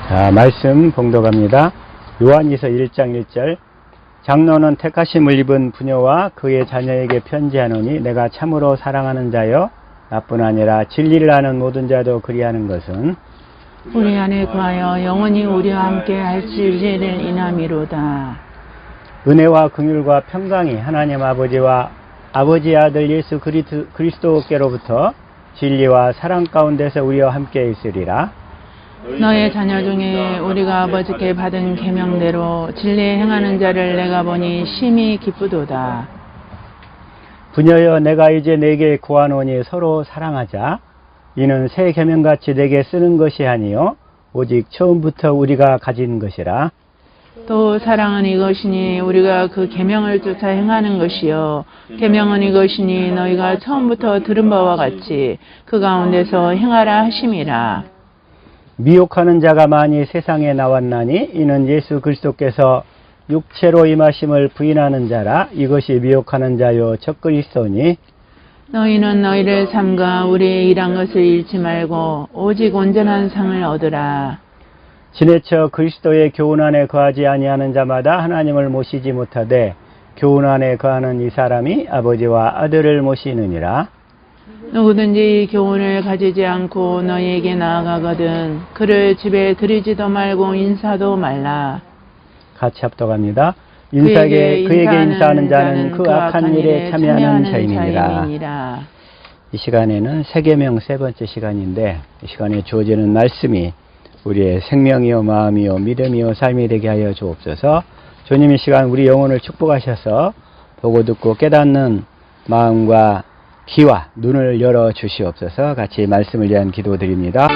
자, 말씀 봉독합니다. 요한일서 1장 1절. 장로는 택하심을 입은 부녀와 그의 자녀에게 편지하노니 내가 참으로 사랑하는 자여 나뿐 아니라 진리를 아는 모든 자도 그리하는 것은 우리 안에 거하여 영원히 우리와 함께 할지를 인함이로다. 은혜와 긍휼과 평강이 하나님 아버지와 아버지의 아들 예수 그리스도께로부터 진리와 사랑 가운데서 우리와 함께 있으리라. 너의 자녀 중에 우리가 아버지께 받은 계명대로 진리에 행하는 자를 내가 보니 심히 기쁘도다. 부녀여 내가 이제 내게 구하노니 서로 사랑하자. 이는 새 계명같이 내게 쓰는 것이 아니요 오직 처음부터 우리가 가진 것이라. 또 사랑은 이것이니 우리가 그 계명을 쫓아 행하는 것이요 계명은 이것이니 너희가 처음부터 들은 바와 같이 그 가운데서 행하라 하심이라. 미혹하는 자가 많이 세상에 나왔나니 이는 예수 그리스도께서 육체로 임하심을 부인하는 자라. 이것이 미혹하는 자요 적그리스도니 너희는 너희를 삼가 우리의 일한 것을 잃지 말고 오직 온전한 상을 얻으라. 지내쳐 그리스도의 교훈 안에 거하지 아니하는 자마다 하나님을 모시지 못하되 교훈 안에 거하는 이 사람이 아버지와 아들을 모시느니라. 누구든지 교훈을 가지지 않고 너희에게 나아가거든 그를 집에 들이지도 말고 인사도 말라. 같이 합독합니다. 그에게 인사하는 자는 그 악한 일에 참여하는 자임이니라. 이 시간에는 세계명 세 번째 시간인데 이 시간에 주어지는 말씀이 우리의 생명이요 마음이요 믿음이요 삶이 되게 하여 주옵소서. 주님 이 시간 우리 영혼을 축복하셔서 보고 듣고 깨닫는 마음과 귀와 눈을 열어 주시옵소서. 같이 말씀을 위한 기도드립니다.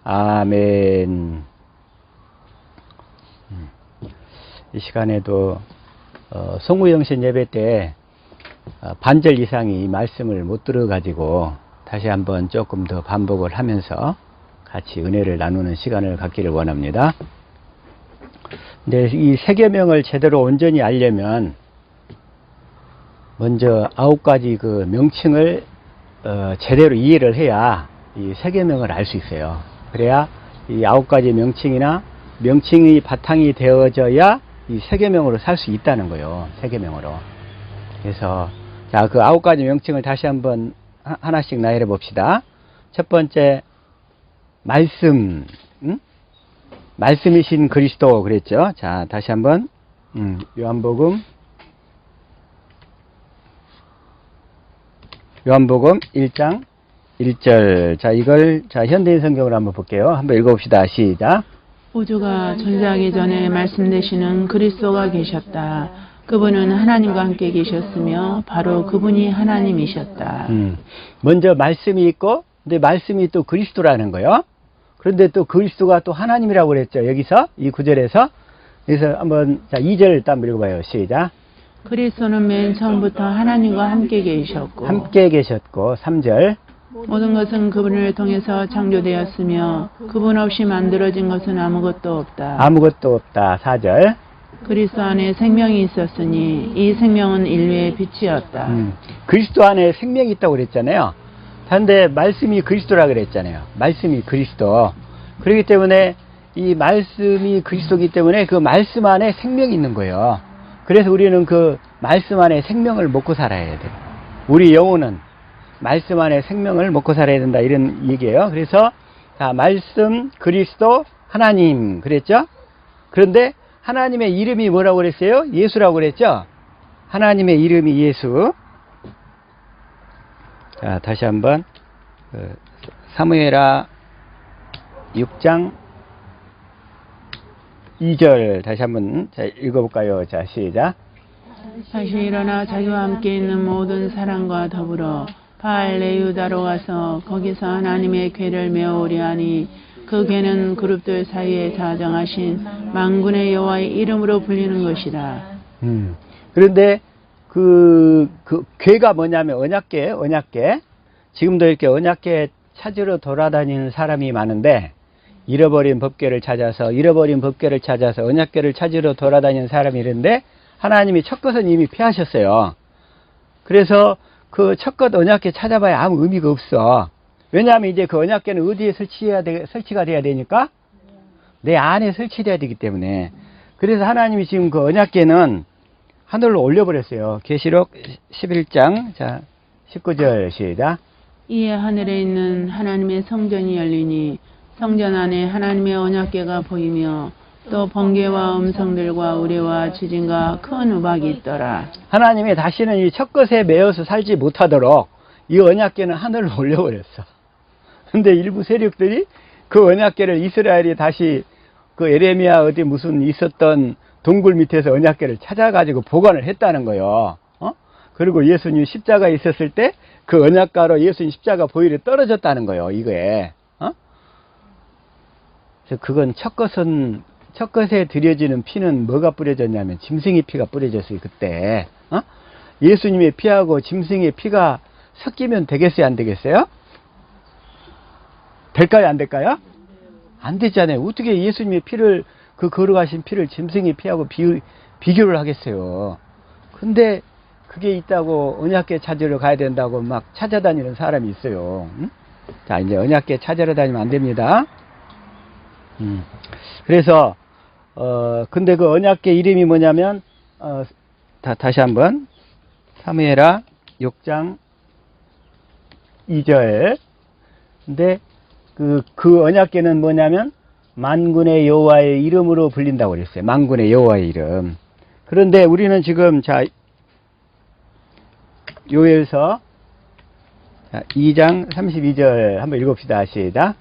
아멘. 이 시간에도 송구영신 예배 때 반절 이상이 말씀을 못 들어가지고 다시 한번 조금 더 반복을 하면서 같이 은혜를 나누는 시간을 갖기를 원합니다. 근데 이 세계명을 제대로 온전히 알려면 먼저 9가지 그 명칭을 제대로 이해를 해야 이 세계명을 알 수 있어요. 그래야 이 9가지 명칭이나 명칭이 바탕이 되어져야 이 세계명으로 살 수 있다는 거예요. 세계명으로. 그래서 자, 그 9가지 명칭을 다시 한번 하나씩 나열해 봅시다. 첫 번째 말씀, 말씀이신 그리스도 그랬죠. 자, 다시 한번 요한복음 1장 1절. 자, 이걸 현대인 성경으로 한번 볼게요. 한번 읽어봅시다. 시작. 우주가 존재하기 전에 말씀되시는 그리스도가 계셨다. 그분은 하나님과 함께 계셨으며 바로 그분이 하나님이셨다. 먼저 말씀이 있고 근데 말씀이 또 그리스도라는 거예요. 그런데 또 그리스도가 또 하나님이라고 그랬죠. 여기서 이 구절에서. 그래서 한번 자 2절 딱 읽어봐요. 시작. 그리스도는 맨 처음부터 하나님과 함께 계셨고 3절. 모든 것은 그분을 통해서 창조되었으며 그분 없이 만들어진 것은 아무것도 없다. 4절. 그리스도 안에 생명이 있었으니 이 생명은 인류의 빛이었다. 그리스도 안에 생명이 있다고 그랬잖아요. 그런데 말씀이 그리스도라 그랬잖아요. 말씀이 그리스도. 그렇기 때문에 이 말씀이 그리스도이기 때문에 그 말씀 안에 생명이 있는 거예요. 그래서 우리는 그 말씀 안에 생명을 먹고 살아야 돼요. 우리 영혼은 말씀 안에 생명을 먹고 살아야 된다 이런 얘기예요. 그래서 자, 말씀, 그리스도, 하나님 그랬죠. 그런데 하나님의 이름이 뭐라고 그랬어요? 예수라고 그랬죠. 하나님의 이름이 예수. 자, 다시 한번 사무엘하 6장 2절 다시 한번 자, 읽어볼까요? 자, 시작. 다시 일어나 자기와 함께 있는 모든 사람과 더불어 바알레유다로 가서 거기서 하나님의 궤를 메어오려 하니 그 궤는 그룹들 사이에 자정하신 만군의 여호와의 이름으로 불리는 것이라. 그런데 그 궤가 뭐냐면 언약궤. 지금도 이렇게 언약궤 찾으러 돌아다니는 사람이 많은데 잃어버린 법궤를 찾아서 언약궤를 찾으러 돌아다니는 사람이 있는데 하나님이 첫 것은 이미 피하셨어요. 그래서 그 첫 것 언약궤 찾아봐야 아무 의미가 없어. 왜냐하면 이제 그 언약궤는 어디에 설치가 돼야 되니까 내 안에 설치돼야 되기 때문에. 그래서 하나님이 지금 그 언약궤는 하늘로 올려버렸어요. 계시록 11장 자 19절 시작. 이에 하늘에 있는 하나님의 성전이 열리니 성전 안에 하나님의 언약궤가 보이며 또 번개와 음성들과 우레와 지진과 큰 우박이 있더라. 하나님이 다시는 이 첫 것에 매여서 살지 못하도록 이 언약궤는 하늘로 올려버렸어. 근데 일부 세력들이 그 언약궤를 이스라엘이 다시 그 에레미야 어디 무슨 있었던 동굴 밑에서 언약궤를 찾아가지고 보관을 했다는 거예요. 그리고 예수님 십자가에 있었을 때 그 언약궤로 예수님 십자가 보일에 떨어졌다는 거예요. 이거에. 그래서 그건 첫 것에 드려지는 피는 뭐가 뿌려졌냐면 짐승의 피가 뿌려졌어요. 그때. 예수님의 피하고 짐승의 피가 섞이면 되겠어요? 안 되겠어요? 될까요? 안 될까요? 안 되잖아요. 어떻게 예수님의 피를, 그 거룩하신 피를 짐승의 피하고 비교를 하겠어요. 근데 그게 있다고 언약궤 찾으러 가야 된다고 막 찾아다니는 사람이 있어요. 자, 이제 언약궤 찾으러 다니면 안 됩니다. 그래서, 근데 그 언약궤 이름이 뭐냐면, 다시 한번, 사무엘하 6장 2절. 근데 그 언약궤는 뭐냐면 만군의 여호와의 이름으로 불린다고 그랬어요. 만군의 여호와의 이름. 그런데 우리는 지금 자 요엘서 2장 32절 한번 읽읍시다. 시작.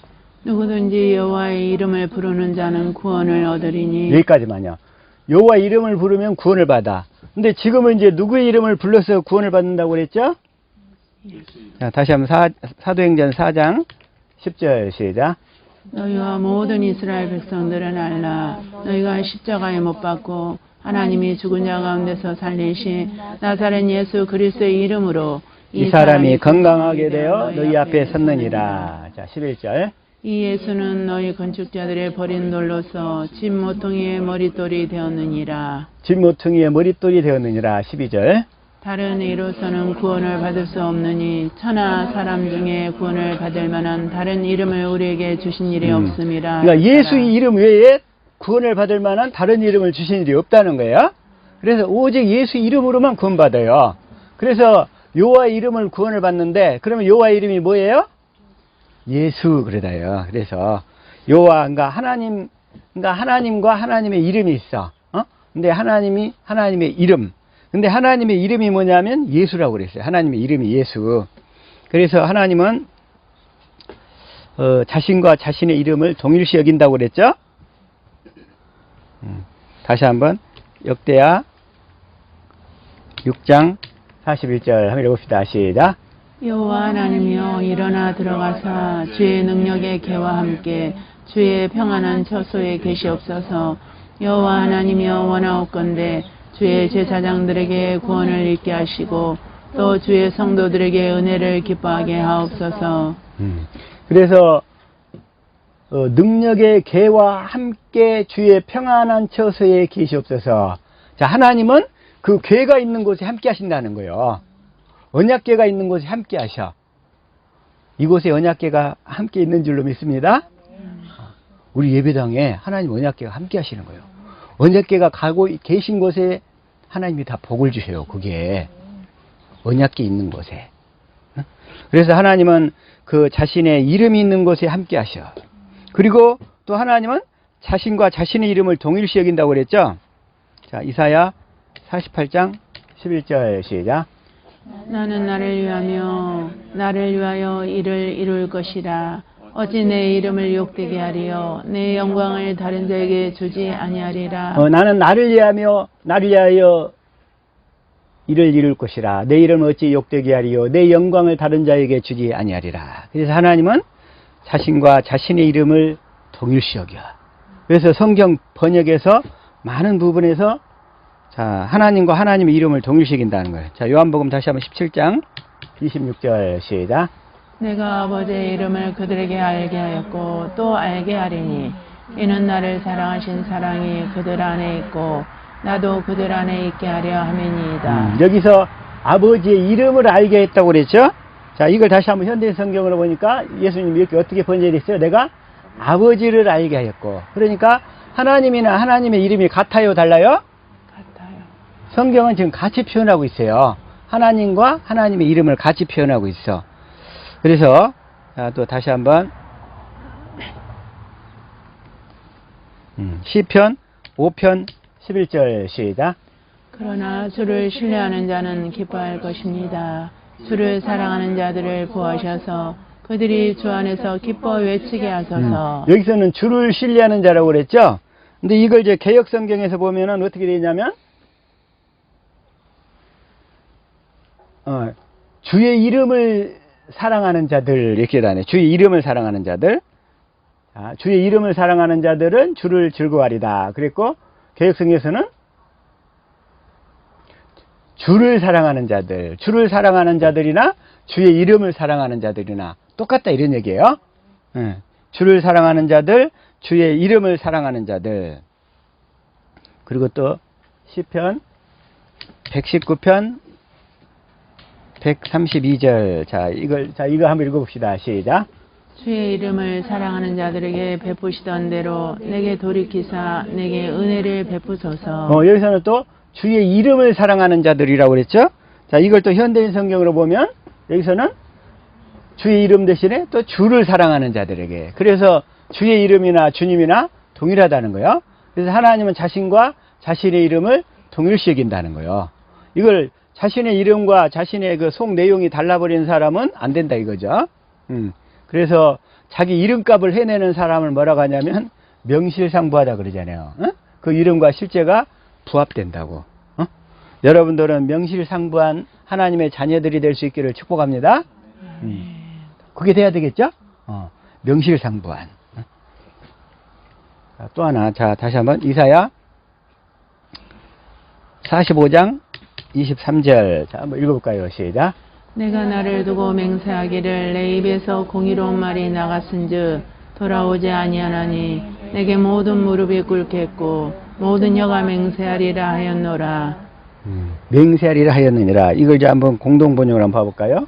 누구든지 여호와의 이름을 부르는 자는 구원을 얻으리니. 여기까지만요. 여호와 이름을 부르면 구원을 받아. 근데 지금은 이제 누구의 이름을 불러서 구원을 받는다고 그랬죠? 자, 다시 한번 사도행전 4장 10절 시작. 너희와 모든 이스라엘 백성들은 알라. 너희가 십자가에 못 박고 하나님이 죽은 자 가운데서 살리신 나사렛 예수 그리스도의 이름으로 이 사람이 건강하게 되어 너희 앞에 섰느니라. 자, 11절. 이 예수는 너희 건축자들의 버린 돌로서 집 모퉁이의 머릿돌이 되었느니라. 집 모퉁이의 머릿돌이 되었느니라. 12절. 다른 이로서는 구원을 받을 수 없느니 천하 사람 중에 구원을 받을 만한 다른 이름을 우리에게 주신 일이 없음이라. 그러니까 예수의 이름 외에 구원을 받을 만한 다른 이름을 주신 일이 없다는 거예요. 그래서 오직 예수 이름으로만 구원받아요. 그래서 여호와의 이름을 구원을 받는데 그러면 여호와의 이름이 뭐예요? 예수 그러다요. 그래서 여호와 그러니까 하나님과 하나님의 이름이 있어. 근데 하나님의 이름. 근데 하나님의 이름이 뭐냐면 예수라고 그랬어요. 하나님의 이름이 예수. 그래서 하나님은 자신과 자신의 이름을 동일시 여긴다고 그랬죠? 다시 한번 역대하 6장 41절 한번 읽읍시다. 시작. 여호와 하나님이여 일어나 들어가사 주의 능력의 개와 함께 주의 평안한 처소에 계시옵소서. 여호와 하나님이여 원하옵건대 주의 제사장들에게 구원을 있게 하시고 또 주의 성도들에게 은혜를 기뻐하게 하옵소서. 그래서 능력의 개와 함께 주의 평안한 처소에 계시옵소서. 자, 하나님은 그 개가 있는 곳에 함께 하신다는 거예요. 언약궤가 있는 곳에 함께 하셔. 이곳에 언약궤가 함께 있는 줄로 믿습니다. 우리 예배당에 하나님 언약궤가 함께 하시는 거예요. 언약궤가 가고 계신 곳에 하나님이 다 복을 주셔요. 그게 언약궤 있는 곳에. 그래서 하나님은 그 자신의 이름이 있는 곳에 함께 하셔. 그리고 또 하나님은 자신과 자신의 이름을 동일시 여긴다고 그랬죠. 자, 이사야 48장 11절 시작. 나는 나를 위하여 일을 이룰 것이라. 어찌 내 이름을 욕되게 하리요 내 영광을 다른 자에게 주지 아니하리라. 나는 나를 위하여 일을 이룰 것이라. 내 이름을 어찌 욕되게 하리요 내 영광을 다른 자에게 주지 아니하리라. 그래서 하나님은 자신과 자신의 이름을 동일시 여겨. 그래서 성경 번역에서 많은 부분에서 자, 하나님과 하나님의 이름을 동일시 여긴다는 거예요. 자, 요한복음 다시 한번 17장 26절 시작. 내가 아버지의 이름을 그들에게 알게 하였고 또 알게 하리니 이는 나를 사랑하신 사랑이 그들 안에 있고 나도 그들 안에 있게 하려 함이니이다. 여기서 아버지의 이름을 알게 했다고 그랬죠? 자, 이걸 다시 한번 현대 성경으로 보니까 예수님이 이렇게 어떻게 번역했어요? 내가 아버지를 알게 하였고. 그러니까 하나님이나 하나님의 이름이 같아요, 달라요? 같아요. 성경은 지금 같이 표현하고 있어요. 하나님과 하나님의 이름을 같이 표현하고 있어. 그래서 자, 또 다시 한번 시편 5편 11절 시작. 그러나 주를 신뢰하는 자는 기뻐할 것입니다. 주를 사랑하는 자들을 보호하셔서 그들이 주 안에서 기뻐 외치게 하소서. 여기서는 주를 신뢰하는 자라고 그랬죠? 근데 이걸 이제 개역 성경에서 보면은 어떻게 되냐면 주의 이름을 사랑하는 자들 이렇게 다네. 주의 이름을 사랑하는 자들. 자, 주의 이름을 사랑하는 자들은 주를 즐거워하리다. 그랬고 개역성경에서는 주를 사랑하는 자들, 주를 사랑하는 자들이나 주의 이름을 사랑하는 자들이나 똑같다 이런 얘기예요. 주를 사랑하는 자들, 주의 이름을 사랑하는 자들. 그리고 또 시편 119편 132절. 자, 이거 한번 읽어봅시다. 시작. 주의 이름을 사랑하는 자들에게 베푸시던 대로 내게 돌이키사 내게 은혜를 베푸소서. 여기서는 또 주의 이름을 사랑하는 자들이라고 그랬죠? 자, 이걸 또 현대인 성경으로 보면 여기서는 주의 이름 대신에 또 주를 사랑하는 자들에게. 그래서 주의 이름이나 주님이나 동일하다는 거예요. 그래서 하나님은 자신과 자신의 이름을 동일시 여긴다는 거예요. 이걸 자신의 이름과 자신의 그 속 내용이 달라버리는 사람은 안 된다 이거죠. 그래서 자기 이름값을 해내는 사람을 뭐라고 하냐면 명실상부하다 그러잖아요. 그 이름과 실제가 부합된다고. 여러분들은 명실상부한 하나님의 자녀들이 될 수 있기를 축복합니다. 그게 돼야 되겠죠? 명실상부한. 자, 또 하나. 자, 다시 한번 이사야 45장 23절. 자, 한번 읽어볼까요? 시작. 내가 나를 두고 맹세하기를 내 입에서 공의로운 말이 나갔은즉 돌아오지 아니하나니 내게 모든 무릎이 꿇겠고 모든 혀가 맹세하리라 하였노라. 맹세하리라 하였느니라. 이걸 이제 한번 공동 번역을 한번 봐볼까요?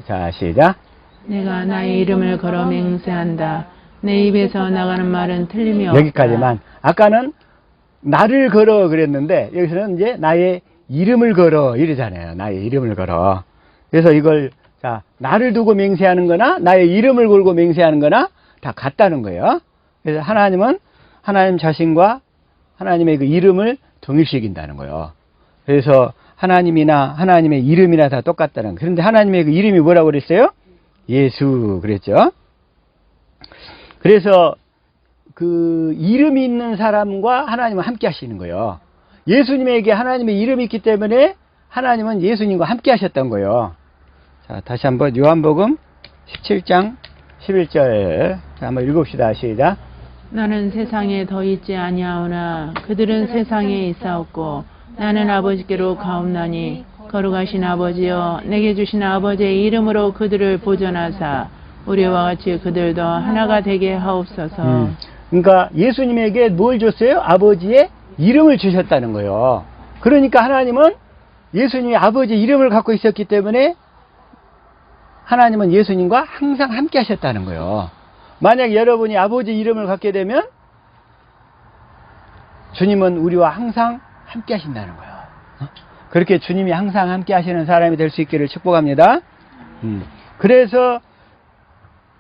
자, 시작. 내가 나의 이름을 걸어 맹세한다. 내 입에서 나가는 말은 틀림이 없다. 여기까지만. 아까는 나를 걸어 그랬는데 여기서는 이제 나의 이름을 걸어 이러잖아요. 나의 이름을 걸어. 그래서 이걸 자, 나를 두고 맹세하는 거나 나의 이름을 걸고 맹세하는 거나 다 같다는 거예요. 그래서 하나님은 하나님 자신과 하나님의 그 이름을 동일시킨다는 거예요. 그래서 하나님이나 하나님의 이름이나 다 똑같다는 거예요. 그런데 하나님의 그 이름이 뭐라고 그랬어요? 예수 그랬죠. 그래서 그 이름이 있는 사람과 하나님은 함께 하시는 거예요. 예수님에게 하나님의 이름이 있기 때문에 하나님은 예수님과 함께 하셨던 거예요. 자, 다시 한번 요한복음 17장 11절. 자, 한번 읽읍시다. 시작. 나는 세상에 더 있지 아니하오나 그들은 세상에 있사옵고 나는 아버지께로 가옵나니 거룩하신 아버지여 내게 주신 아버지의 이름으로 그들을 보존하사 우리와 같이 그들도 하나가 되게 하옵소서. 그러니까 예수님에게 뭘 줬어요? 아버지의 이름을 주셨다는 거예요. 그러니까 하나님은 예수님이 아버지의 이름을 갖고 있었기 때문에 하나님은 예수님과 항상 함께 하셨다는 거예요. 만약 여러분이 아버지 이름을 갖게 되면 주님은 우리와 항상 함께 하신다는 거예요. 그렇게 주님이 항상 함께 하시는 사람이 될 수 있기를 축복합니다. 그래서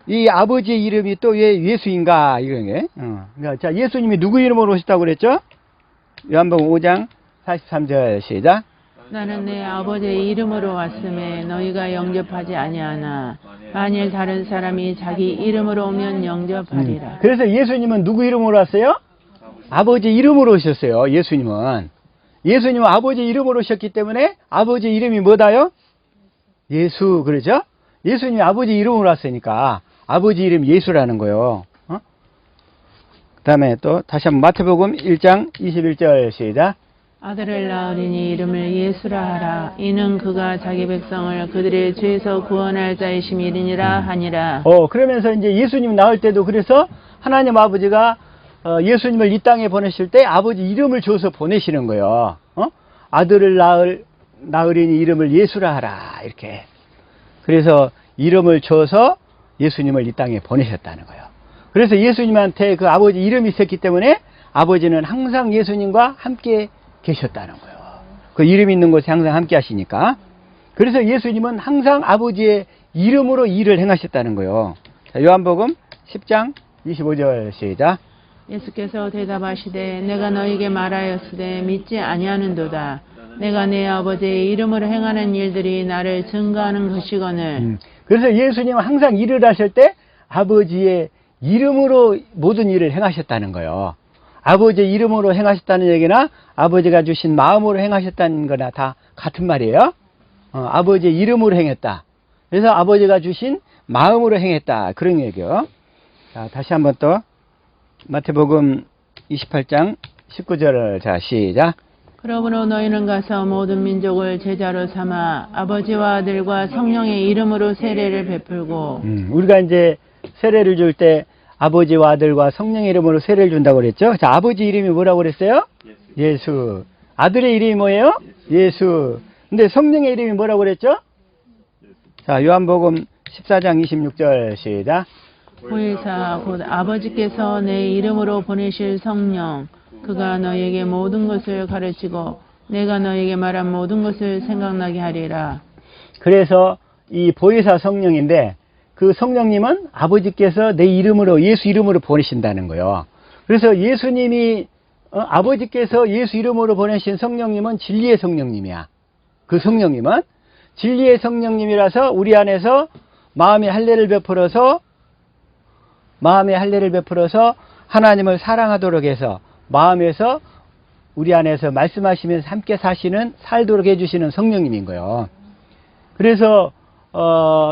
이 아버지의 이름이 또 왜 예수인가 이런 게. 그러니까 자, 예수님이 누구 이름으로 오셨다고 그랬죠? 요한복음 5장 43절 시작. 나는 내 아버지의 이름으로 왔음에 너희가 영접하지 아니하나 만일 다른 사람이 자기 이름으로 오면 영접하리라. 그래서 예수님은 누구 이름으로 왔어요? 아버지 이름으로 오셨어요. 예수님은 아버지 이름으로 오셨기 때문에 아버지 이름이 뭐다요? 예수 그러죠? 예수님이 아버지 이름으로 왔으니까 아버지 이름 예수라는 거예요. 그 다음에 또 다시 한번 마태복음 1장 21절 시작. 아들을 낳으리니 이름을 예수라 하라. 이는 그가 자기 백성을 그들의 죄에서 구원할 자이심이니라 하니라. 그러면서 이제 예수님 낳을 때도 그래서 하나님 아버지가 예수님을 이 땅에 보내실 때 아버지 이름을 줘서 보내시는 거예요. 아들을 낳으리니 이름을 예수라 하라. 이렇게. 그래서 이름을 줘서 예수님을 이 땅에 보내셨다는 거예요. 그래서 예수님한테 그 아버지 이름이 있었기 때문에 아버지는 항상 예수님과 함께 계셨다는 거예요. 그 이름 있는 곳에 항상 함께 하시니까. 그래서 예수님은 항상 아버지의 이름으로 일을 행하셨다는 거예요. 자, 요한복음 10장 25절 시작. 예수께서 대답하시되 내가 너에게 말하였으되 믿지 아니하는도다. 내가 내 아버지의 이름으로 행하는 일들이 나를 증거하는 것이거늘. 그래서 예수님은 항상 일을 하실 때 아버지의 이름으로 모든 일을 행하셨다는 거예요. 아버지의 이름으로 행하셨다는 얘기나 아버지가 주신 마음으로 행하셨다는 거나 다 같은 말이에요. 아버지의 이름으로 행했다. 그래서 아버지가 주신 마음으로 행했다. 그런 얘기요. 자, 다시 한번 또 마태복음 28장 19절을 자 시작. 그러므로 너희는 가서 모든 민족을 제자로 삼아 아버지와 아들과 성령의 이름으로 세례를 베풀고. 우리가 이제 세례를 줄 때 아버지와 아들과 성령의 이름으로 세례를 준다고 그랬죠. 자, 아버지 이름이 뭐라고 그랬어요? 예수. 아들의 이름이 뭐예요? 예수. 근데 성령의 이름이 뭐라고 그랬죠? 자, 요한복음 14장 26절 시작. 보혜사 곧 아버지께서 내 이름으로 보내실 성령 그가 너에게 모든 것을 가르치고 내가 너에게 말한 모든 것을 생각나게 하리라. 그래서 이 보혜사 성령인데 그 성령님은 아버지께서 내 이름으로 예수 이름으로 보내신다는 거예요. 그래서 예수님이 아버지께서 예수 이름으로 보내신 성령님은 진리의 성령님이야. 그 성령님은 진리의 성령님이라서 우리 안에서 마음의 할례를 베풀어서 하나님을 사랑하도록 해서 마음에서 우리 안에서 말씀하시면서 함께 살도록 해주시는 성령님인 거예요. 그래서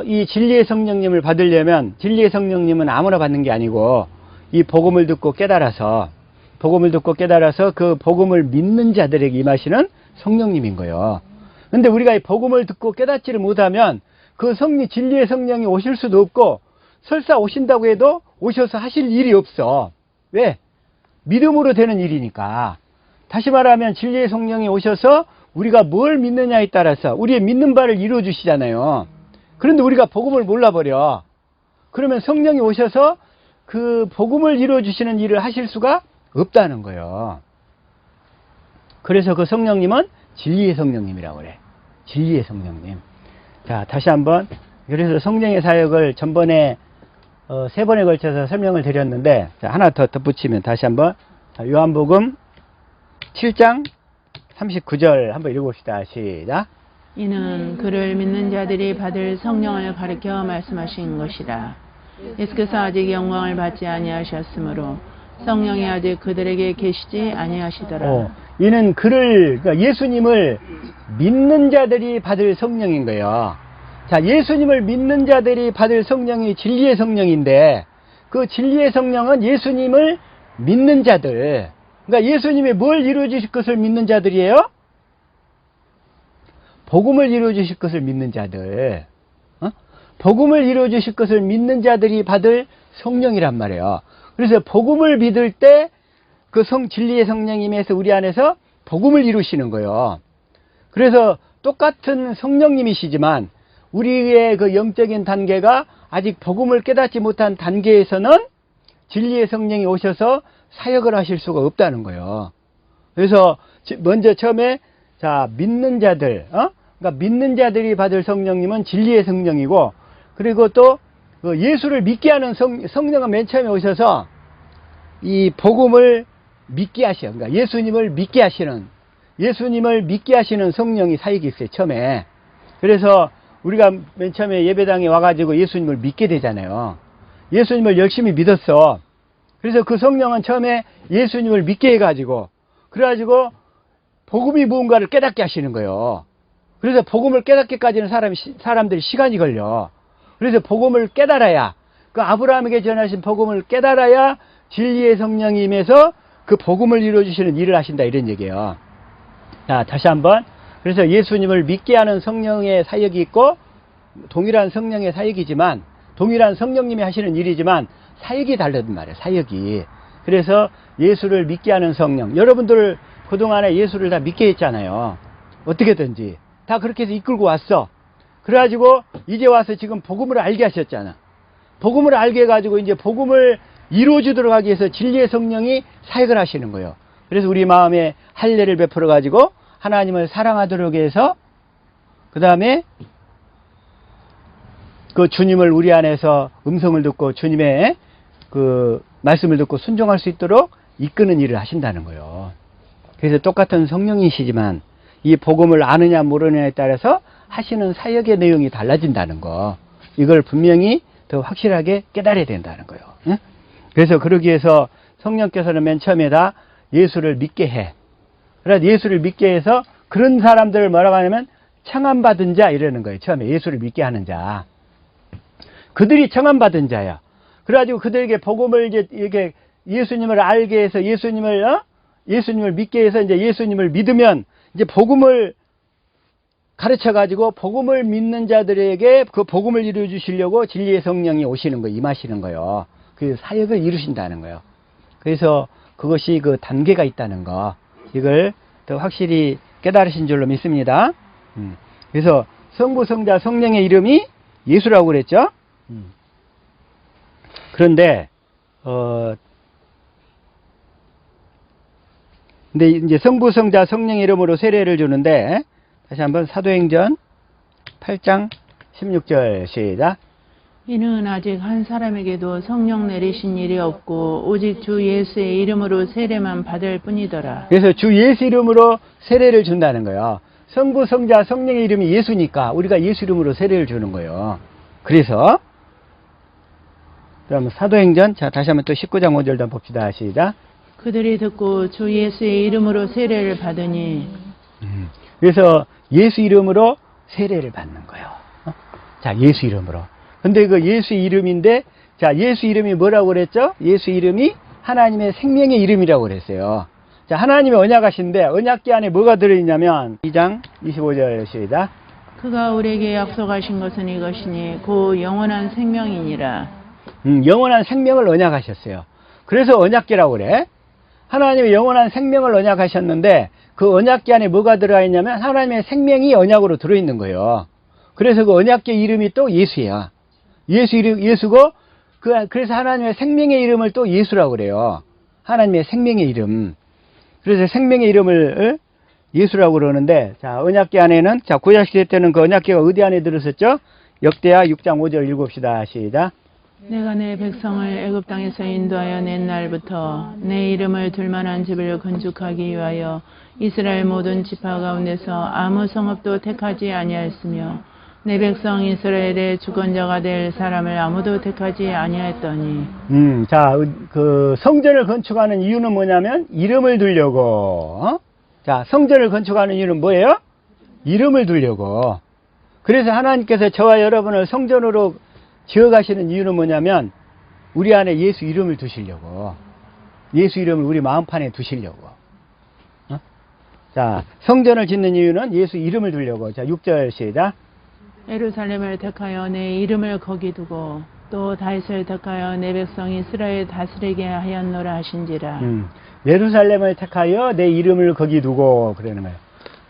이 진리의 성령님을 받으려면 진리의 성령님은 아무나 받는 게 아니고 이 복음을 듣고 깨달아서 그 복음을 믿는 자들에게 임하시는 성령님인 거예요. 근데 우리가 이 복음을 듣고 깨닫지를 못하면 그 진리의 성령이 오실 수도 없고 설사 오신다고 해도 오셔서 하실 일이 없어. 왜? 믿음으로 되는 일이니까. 다시 말하면 진리의 성령이 오셔서 우리가 뭘 믿느냐에 따라서 우리의 믿는 바를 이루어 주시잖아요. 그런데 우리가 복음을 몰라버려. 그러면 성령이 오셔서 그 복음을 이루어 주시는 일을 하실 수가 없다는 거예요. 그래서 그 성령님은 진리의 성령님이라고 그래. 진리의 성령님. 자, 다시 한번. 그래서 성령의 사역을 전번에 3번에 걸쳐서 설명을 드렸는데, 자, 하나 더 덧붙이면 다시 한번. 자, 요한복음 7장 39절 한번 읽어봅시다. 시작. 이는 그를 믿는 자들이 받을 성령을 가리켜 말씀하신 것이라. 예수께서 아직 영광을 받지 아니하셨으므로 성령이 아직 그들에게 계시지 아니하시더라. 이는 그러니까 예수님을 믿는 자들이 받을 성령인 거예요. 자, 예수님을 믿는 자들이 받을 성령이 진리의 성령인데 그 진리의 성령은 예수님을 믿는 자들, 그러니까 예수님이 뭘 이루어 주실 것을 믿는 자들이에요? 복음을 이루어 주실 것을 믿는 자들. 복음을 이루어 주실 것을 믿는 자들이 받을 성령이란 말이에요. 그래서 복음을 믿을 때 그 진리의 성령님에서 우리 안에서 복음을 이루시는 거예요. 그래서 똑같은 성령님이시지만 우리의 그 영적인 단계가 아직 복음을 깨닫지 못한 단계에서는 진리의 성령이 오셔서 사역을 하실 수가 없다는 거예요. 그래서 먼저 처음에 자, 믿는 자들, 그러니까 믿는 자들이 받을 성령님은 진리의 성령이고, 그리고 또 예수를 믿게 하는 성령은 맨 처음에 오셔서 이 복음을 믿게 하셔. 그러니까 예수님을 믿게 하시는 성령이 사역이 있어요, 처음에. 그래서 우리가 맨 처음에 예배당에 와가지고 예수님을 믿게 되잖아요. 예수님을 열심히 믿었어. 그래서 그 성령은 처음에 예수님을 믿게 해가지고, 그래가지고 복음이 무언가를 깨닫게 하시는 거예요. 그래서 복음을 깨닫기까지는 사람들이 시간이 걸려. 그래서 복음을 깨달아야, 그 아브라함에게 전하신 복음을 깨달아야 진리의 성령님에서 그 복음을 이루어주시는 일을 하신다, 이런 얘기예요. 자, 다시 한번. 그래서 예수님을 믿게 하는 성령의 사역이 있고, 동일한 성령의 사역이지만, 동일한 성령님이 하시는 일이지만, 사역이 다르단 말이에요, 사역이. 그래서 예수를 믿게 하는 성령. 여러분들 그동안에 예수를 다 믿게 했잖아요. 어떻게든지. 다 그렇게 해서 이끌고 왔어. 그래가지고, 이제 와서 지금 복음을 알게 하셨잖아. 복음을 알게 해가지고, 이제 복음을 이루어지도록 하기 위해서 진리의 성령이 사역을 하시는 거예요. 그래서 우리 마음에 할례를 베풀어 가지고 하나님을 사랑하도록 해서 그 다음에 그 주님을 우리 안에서 음성을 듣고 주님의 그 말씀을 듣고 순종할 수 있도록 이끄는 일을 하신다는 거예요. 그래서 똑같은 성령이시지만 이 복음을 아느냐 모르느냐에 따라서 하시는 사역의 내용이 달라진다는 거. 이걸 분명히 더 확실하게 깨달아야 된다는 거예요. 응? 그래서 그러기 위해서 성령께서는 맨 처음에다 예수를 믿게 해. 그래서 예수를 믿게 해서 그런 사람들을 뭐라고 하냐면 청함받은 자 이러는 거예요. 처음에 예수를 믿게 하는 자. 그들이 청함받은 자야. 그래가지고 그들에게 복음을 이제 이렇게 예수님을 알게 해서 예수님을 믿게 해서 이제 예수님을 믿으면 이제 복음을 가르쳐 가지고 복음을 믿는 자들에게 그 복음을 이루어 주시려고 진리의 성령이 오시는 거예요. 임하시는 거예요. 그 사역을 이루신다는 거예요. 그래서 그것이 그 단계가 있다는 거, 이걸 더 확실히 깨달으신 줄로 믿습니다. 그래서 성부, 성자, 성령의 이름이 예수라고 그랬죠. 그런데 근데 이제 성부, 성자, 성령의 이름으로 세례를 주는데 다시 한번 사도행전 8장 16절 시작. 이는 아직 한 사람에게도 성령 내리신 일이 없고 오직 주 예수의 이름으로 세례만 받을 뿐이더라. 그래서 주 예수 이름으로 세례를 준다는 거예요. 성부, 성자, 성령의 이름이 예수니까 우리가 예수 이름으로 세례를 주는 거예요. 그래서 그럼 사도행전 자 다시 한번 또 19장 5절도 한번 봅시다. 시작. 그들이 듣고 주 예수의 이름으로 세례를 받으니 그래서 예수 이름으로 세례를 받는 거예요. 자, 예수 이름으로. 근데 그 예수 이름인데, 자, 예수 이름이 뭐라고 그랬죠? 예수 이름이 하나님의 생명의 이름이라고 그랬어요. 자, 하나님의 언약하신데, 언약궤 안에 뭐가 들어있냐면, 2장 25절 시작. 그가 우리에게 약속하신 것은 이것이니, 곧 영원한 생명이니라. 영원한 생명을 언약하셨어요. 그래서 언약궤라고 그래. 하나님의 영원한 생명을 언약하셨는데, 그 언약궤 안에 뭐가 들어가 있냐면, 하나님의 생명이 언약으로 들어있는 거예요. 그래서 그 언약궤 이름이 또 예수야. 예수고, 그래서 하나님의 생명의 이름을 또 예수라고 그래요. 하나님의 생명의 이름. 그래서 생명의 이름을 예수라고 그러는데, 자, 언약궤 안에는, 자, 구약시대 때는 그 언약궤가 어디 안에 들었었죠? 역대하 6장 5절 읽읍시다. 시작. 내가 내 백성을 애굽 땅에서 인도하여 낸 날부터 내 이름을 둘 만한 집을 건축하기 위하여 이스라엘 모든 지파 가운데서 아무 성읍도 택하지 아니하였으며 내 백성 이스라엘의 주권자가 될 사람을 아무도 택하지 아니하였더니. 자, 그 성전을 건축하는 이유는 뭐냐면 이름을 두려고. 자, 성전을 건축하는 이유는 뭐예요? 이름을 두려고. 그래서 하나님께서 저와 여러분을 성전으로 지어가시는 이유는 뭐냐면 우리 안에 예수 이름을 두시려고. 예수 이름을 우리 마음판에 두시려고. 자, 성전을 짓는 이유는 예수 이름을 두려고. 자, 6절 시작. 예루살렘을 택하여 내 이름을 거기 두고 또 다윗을 택하여 내 백성 이스라엘 다스리게 하였노라 하신지라. 예루살렘을 택하여 내 이름을 거기 두고 그러는 거예요.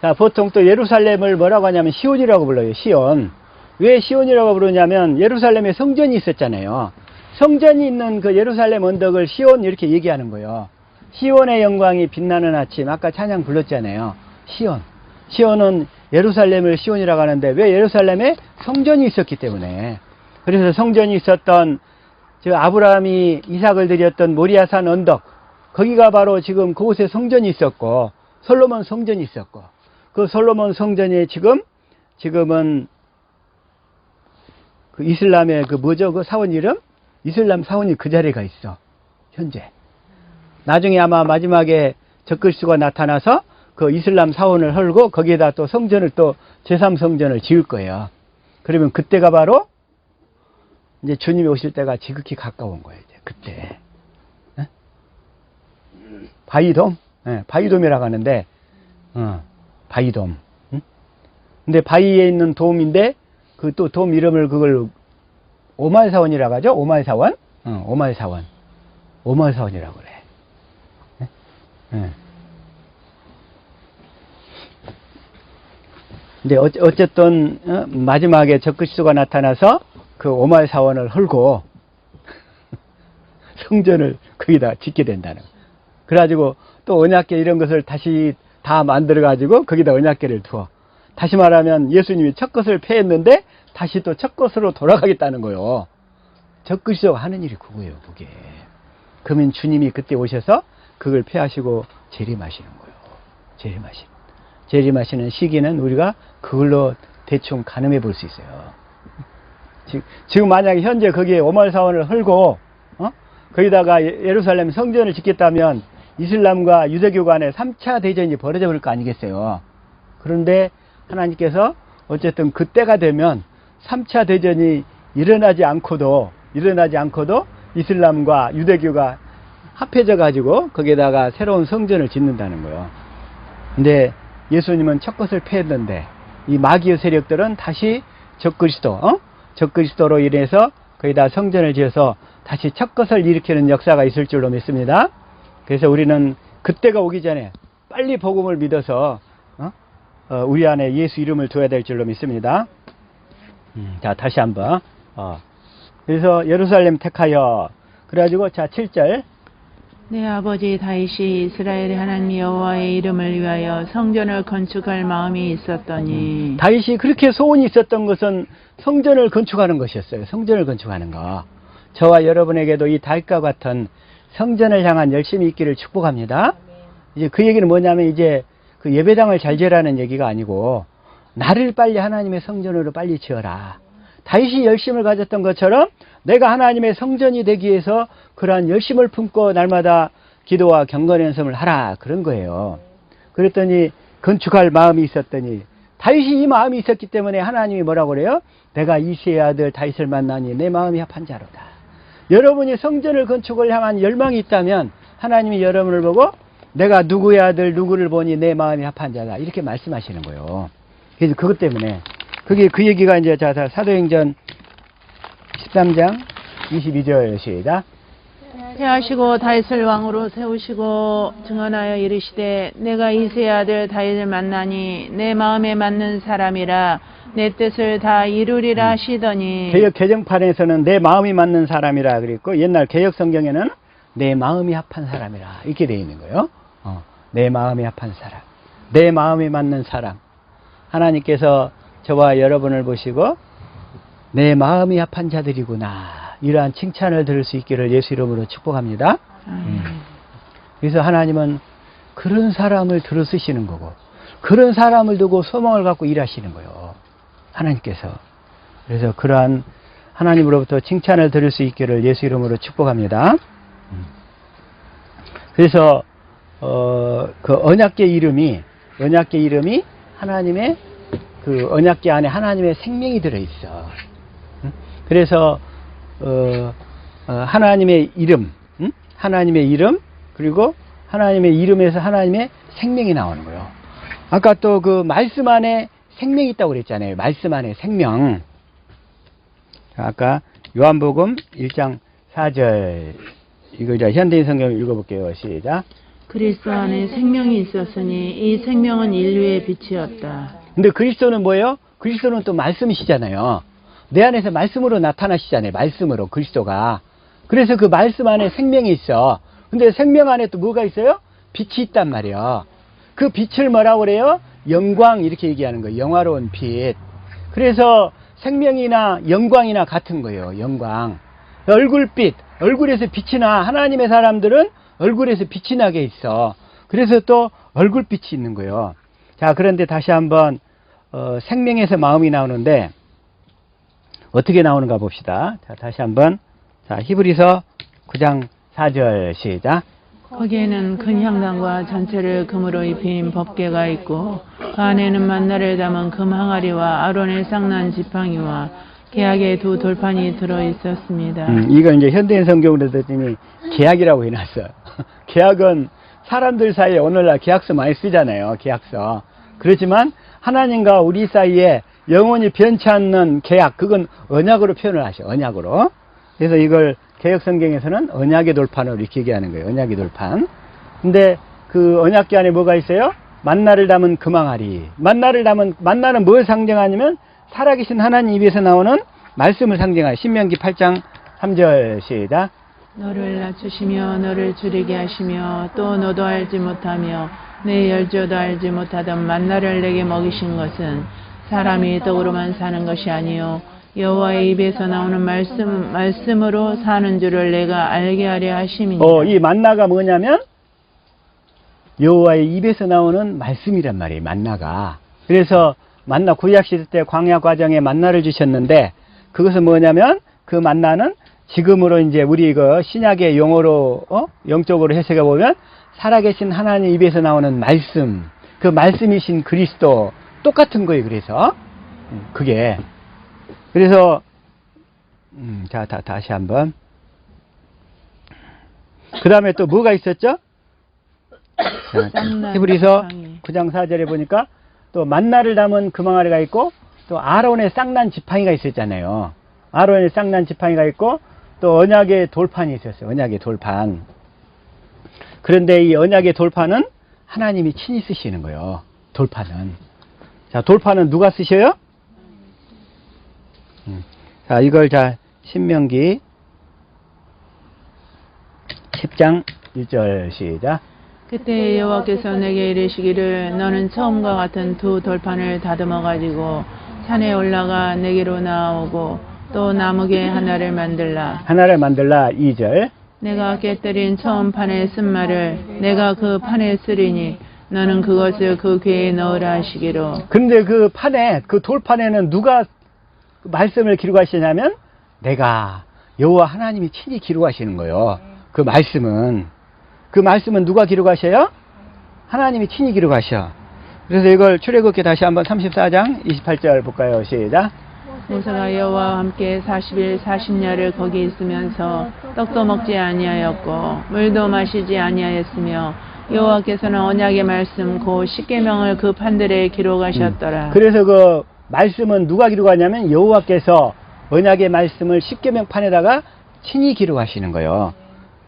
자, 보통 또 예루살렘을 뭐라고 하냐면 시온이라고 불러요. 시온. 왜 시온이라고 부르냐면 예루살렘에 성전이 있었잖아요. 성전이 있는 그 예루살렘 언덕을 시온 이렇게 얘기하는 거예요. 시온의 영광이 빛나는 아침. 아까 찬양 불렀잖아요. 시온. 시온은 예루살렘을 시온이라고 하는데 왜 예루살렘에 성전이 있었기 때문에. 그래서 성전이 있었던 저 아브라함이 이삭을 드렸던 모리아산 언덕 거기가 바로 지금 그곳에 성전이 있었고 솔로몬 성전이 있었고 그 솔로몬 성전이 지금은 그 이슬람의 그 뭐죠? 그 사원 이름? 이슬람 사원이 그 자리에 가 있어. 현재. 나중에 아마 마지막에 적글수가 나타나서 그 이슬람 사원을 헐고 거기에다 또 성전을 또 제3성전을 지을 거예요. 그러면 그때가 바로 이제 주님이 오실 때가 지극히 가까운 거예요. 이제 그때. 네? 바위돔? 네, 바위돔이라고 하는데 바위돔. 응? 근데 바위에 있는 돔인데 그 또 돔 이름을 그걸 오말사원이라고 하죠? 오말사원? 응, 오말사원. 오말사원이라고 그래. 응? 응. 근데 어쨌든 마지막에 적그리스도가 나타나서 그 오말사원을 헐고 성전을 거기다 짓게 된다는 거. 그래가지고 또 언약궤 이런 것을 다시 다 만들어가지고 거기다 언약궤를 두어. 다시 말하면 예수님이 첫 것을 폐했는데 다시 또 첫 것으로 돌아가겠다는 거요. 적그리스도가 하는 일이 그거예요, 그게. 그러면 주님이 그때 오셔서 그걸 폐하시고 재림하시는 거예요. 재림하시는 시기는 우리가 그걸로 대충 가늠해 볼 수 있어요. 지금 만약에 현재 거기에 오말사원을 헐고 거기다가 예루살렘 성전을 짓겠다면 이슬람과 유대교 간에 3차 대전이 벌어져 버릴 거 아니겠어요. 그런데 하나님께서 어쨌든 그때가 되면 3차 대전이 일어나지 않고도 이슬람과 유대교가 합해져 가지고 거기에다가 새로운 성전을 짓는다는 거예요. 근데 예수님은 첫 것을 폐했는데 이 마귀의 세력들은 다시 적그리스도로 인해서 거기다 성전을 지어서 다시 첫 것을 일으키는 역사가 있을 줄로 믿습니다. 그래서 우리는 그때가 오기 전에 빨리 복음을 믿어서 우리 안에 예수 이름을 둬야 될 줄로 믿습니다. 자, 다시 한번. 그래서 예루살렘 택하여 그래가지고 자 7절 내 아버지 다윗이 이스라엘의 하나님 여호와의 이름을 위하여 성전을 건축할 마음이 있었더니 다윗이 그렇게 소원이 있었던 것은 성전을 건축하는 것이었어요. 성전을 건축하는 거. 저와 여러분에게도 이 다윗과 같은 성전을 향한 열심이 있기를 축복합니다. 이제 그 얘기는 뭐냐면 이제 그 예배당을 잘 지으라는 얘기가 아니고 나를 빨리 하나님의 성전으로 빨리 지어라. 다윗이 열심을 가졌던 것처럼 내가 하나님의 성전이 되기 위해서 그러한 열심을 품고 날마다 기도와 경건 연습을 하라. 그런 거예요. 그랬더니 건축할 마음이 있었더니 다윗이 이 마음이 있었기 때문에 하나님이 뭐라고 그래요? 내가 이새의 아들 다윗을 만나니 내 마음이 합한 자로다. 여러분이 성전을 건축을 향한 열망이 있다면 하나님이 여러분을 보고 내가 누구의 아들 누구를 보니 내 마음이 합한 자다. 이렇게 말씀하시는 거예요. 그래서 그것 때문에 그게 그 얘기가 이제 자 사도행전 13장 22절 시작. 폐하시고 다윗을 왕으로 세우시고 증언하여 이르시되 내가 이새의 아들 다윗을 만나니 내 마음에 맞는 사람이라 내 뜻을 다 이루리라 하시더니 개역 개정판에서는 내 마음이 맞는 사람이라 그랬고 옛날 개역 성경에는 내 마음이 합한 사람이라 이렇게 되어 있는 거예요. 내 마음이 합한 사람, 내 마음이 맞는 사람. 하나님께서 저와 여러분을 보시고 내 마음이 합한 자들이구나 이러한 칭찬을 들을 수 있기를 예수 이름으로 축복합니다. 그래서 하나님은 그런 사람을 들어 쓰시는 거고 그런 사람을 두고 소망을 갖고 일하시는 거예요. 하나님께서. 그래서 그러한 하나님으로부터 칭찬을 들을 수 있기를 예수 이름으로 축복합니다. 그래서 그 언약궤 이름이 하나님의 그 언약궤 안에 하나님의 생명이 들어 있어. 그래서 하나님의 이름, 하나님의 이름 그리고 하나님의 이름에서 하나님의 생명이 나오는 거예요. 아까 또 그 말씀 안에 생명이 있다고 그랬잖아요. 말씀 안에 생명. 아까 요한복음 1장 4절 이거 이제 현대인 성경 읽어볼게요. 시작. 그리스도 안에 생명이 있었으니 이 생명은 인류의 빛이었다. 근데 그리스도는 뭐예요? 그리스도는 또 말씀이시잖아요. 내 안에서 말씀으로 나타나시잖아요. 말씀으로 그리스도가. 그래서 그 말씀 안에 생명이 있어. 근데 생명 안에 또 뭐가 있어요? 빛이 있단 말이에요. 그 빛을 뭐라고 그래요? 영광 이렇게 얘기하는 거예요. 영화로운 빛. 그래서 생명이나 영광이나 같은 거예요. 영광. 얼굴빛. 얼굴에서 빛이 나. 하나님의 사람들은 얼굴에서 빛이 나게 있어. 그래서 또 얼굴빛이 있는 거예요. 자, 그런데 다시 한번 생명에서 마음이 나오는데 어떻게 나오는가 봅시다. 자, 다시 한번. 자, 히브리서 9장 4절 시작. 거기에는 큰 향단과 전체를 금으로 입힌 법궤가 있고 그 안에는 만나를 담은 금 항아리와 아론의 쌍난 지팡이와 계약의 두 돌판이 들어 있었습니다. 이건 이제 현대인 성경으로 듣더니 계약이라고 해놨어요. 계약은 사람들 사이에 오늘날 계약서 많이 쓰잖아요. 계약서. 그렇지만 하나님과 우리 사이에 영원히 변치 않는 계약, 그건 언약으로 표현을 하셔. 언약으로. 그래서 이걸 개혁성경에서는 언약의 돌판으로 이렇게 얘기하는 거예요. 언약의 돌판. 근데 그 언약궤 안에 뭐가 있어요? 만나를 담은 금항아리. 만나는 뭘 상징하냐면 살아계신 하나님 입에서 나오는 말씀을 상징하여. 신명기 8장 3절 시작. 너를 낮추시며 너를 줄이게 하시며 또 너도 알지 못하며 내 열조도 알지 못하던 만나를 내게 먹이신 것은 사람이 떡으로만 사는 것이 아니요 여호와의 입에서 나오는 말씀으로 사는 줄을 내가 알게 하려 하심이니라. 이 만나가 뭐냐면 여호와의 입에서 나오는 말씀이란 말이에요. 만나가. 그래서 만나 구약시대 때 광야 과정에 만나를 주셨는데 그것은 뭐냐면 그 만나는 지금으로 이제 우리 이거 신약의 용어로 영적으로 해석해 보면 살아계신 하나님 입에서 나오는 말씀, 그 말씀이신 그리스도 똑같은 거예요. 그래서 그게 그래서 자 다시 한번 그 다음에 또 뭐가 있었죠? 자, 히브리서 9장 4절에 보니까 또 만나를 담은 금항아리가 있고 또 아론의 쌍난 지팡이가 있었잖아요. 아론의 쌍난 지팡이가 있고 또 언약의 돌판이 있었어요. 언약의 돌판. 그런데 이 언약의 돌판은 하나님이 친히 쓰시는 거예요. 돌판은. 자, 돌판은 누가 쓰셔요? 자, 이걸 신명기 10장 1절 시작. 그때 여호와께서 내게 이르시기를 너는 처음과 같은 두 돌판을 다듬어 가지고 산에 올라가 내게로 나오고 또 나무개 하나를 만들라. 2절. 내가 깨뜨린 처음 판에 쓴 말을 내가 그 판에 쓰리니 너는 그것을 그 궤에 넣으라 하시기로. 근데 그 판에, 그 돌판에는 누가 말씀을 기록하시냐면 내가 여호와 하나님이 친히 기록하시는 거예요. 그 말씀은 누가 기록하셔요? 하나님이 친히 기록하셔. 그래서 이걸 출애굽기 다시 한번 34장 28절 볼까요? 시작. 모세가 여호와와 함께 40일 40야를 거기 있으면서 떡도 먹지 아니하였고 물도 마시지 아니하였으며 여호와께서는 언약의 말씀 곧 십계명을 그 판들에 기록하셨더라. 그래서 그 말씀은 누가 기록하냐면 여호와께서 언약의 말씀을 십계명판에다가 친히 기록하시는 거예요.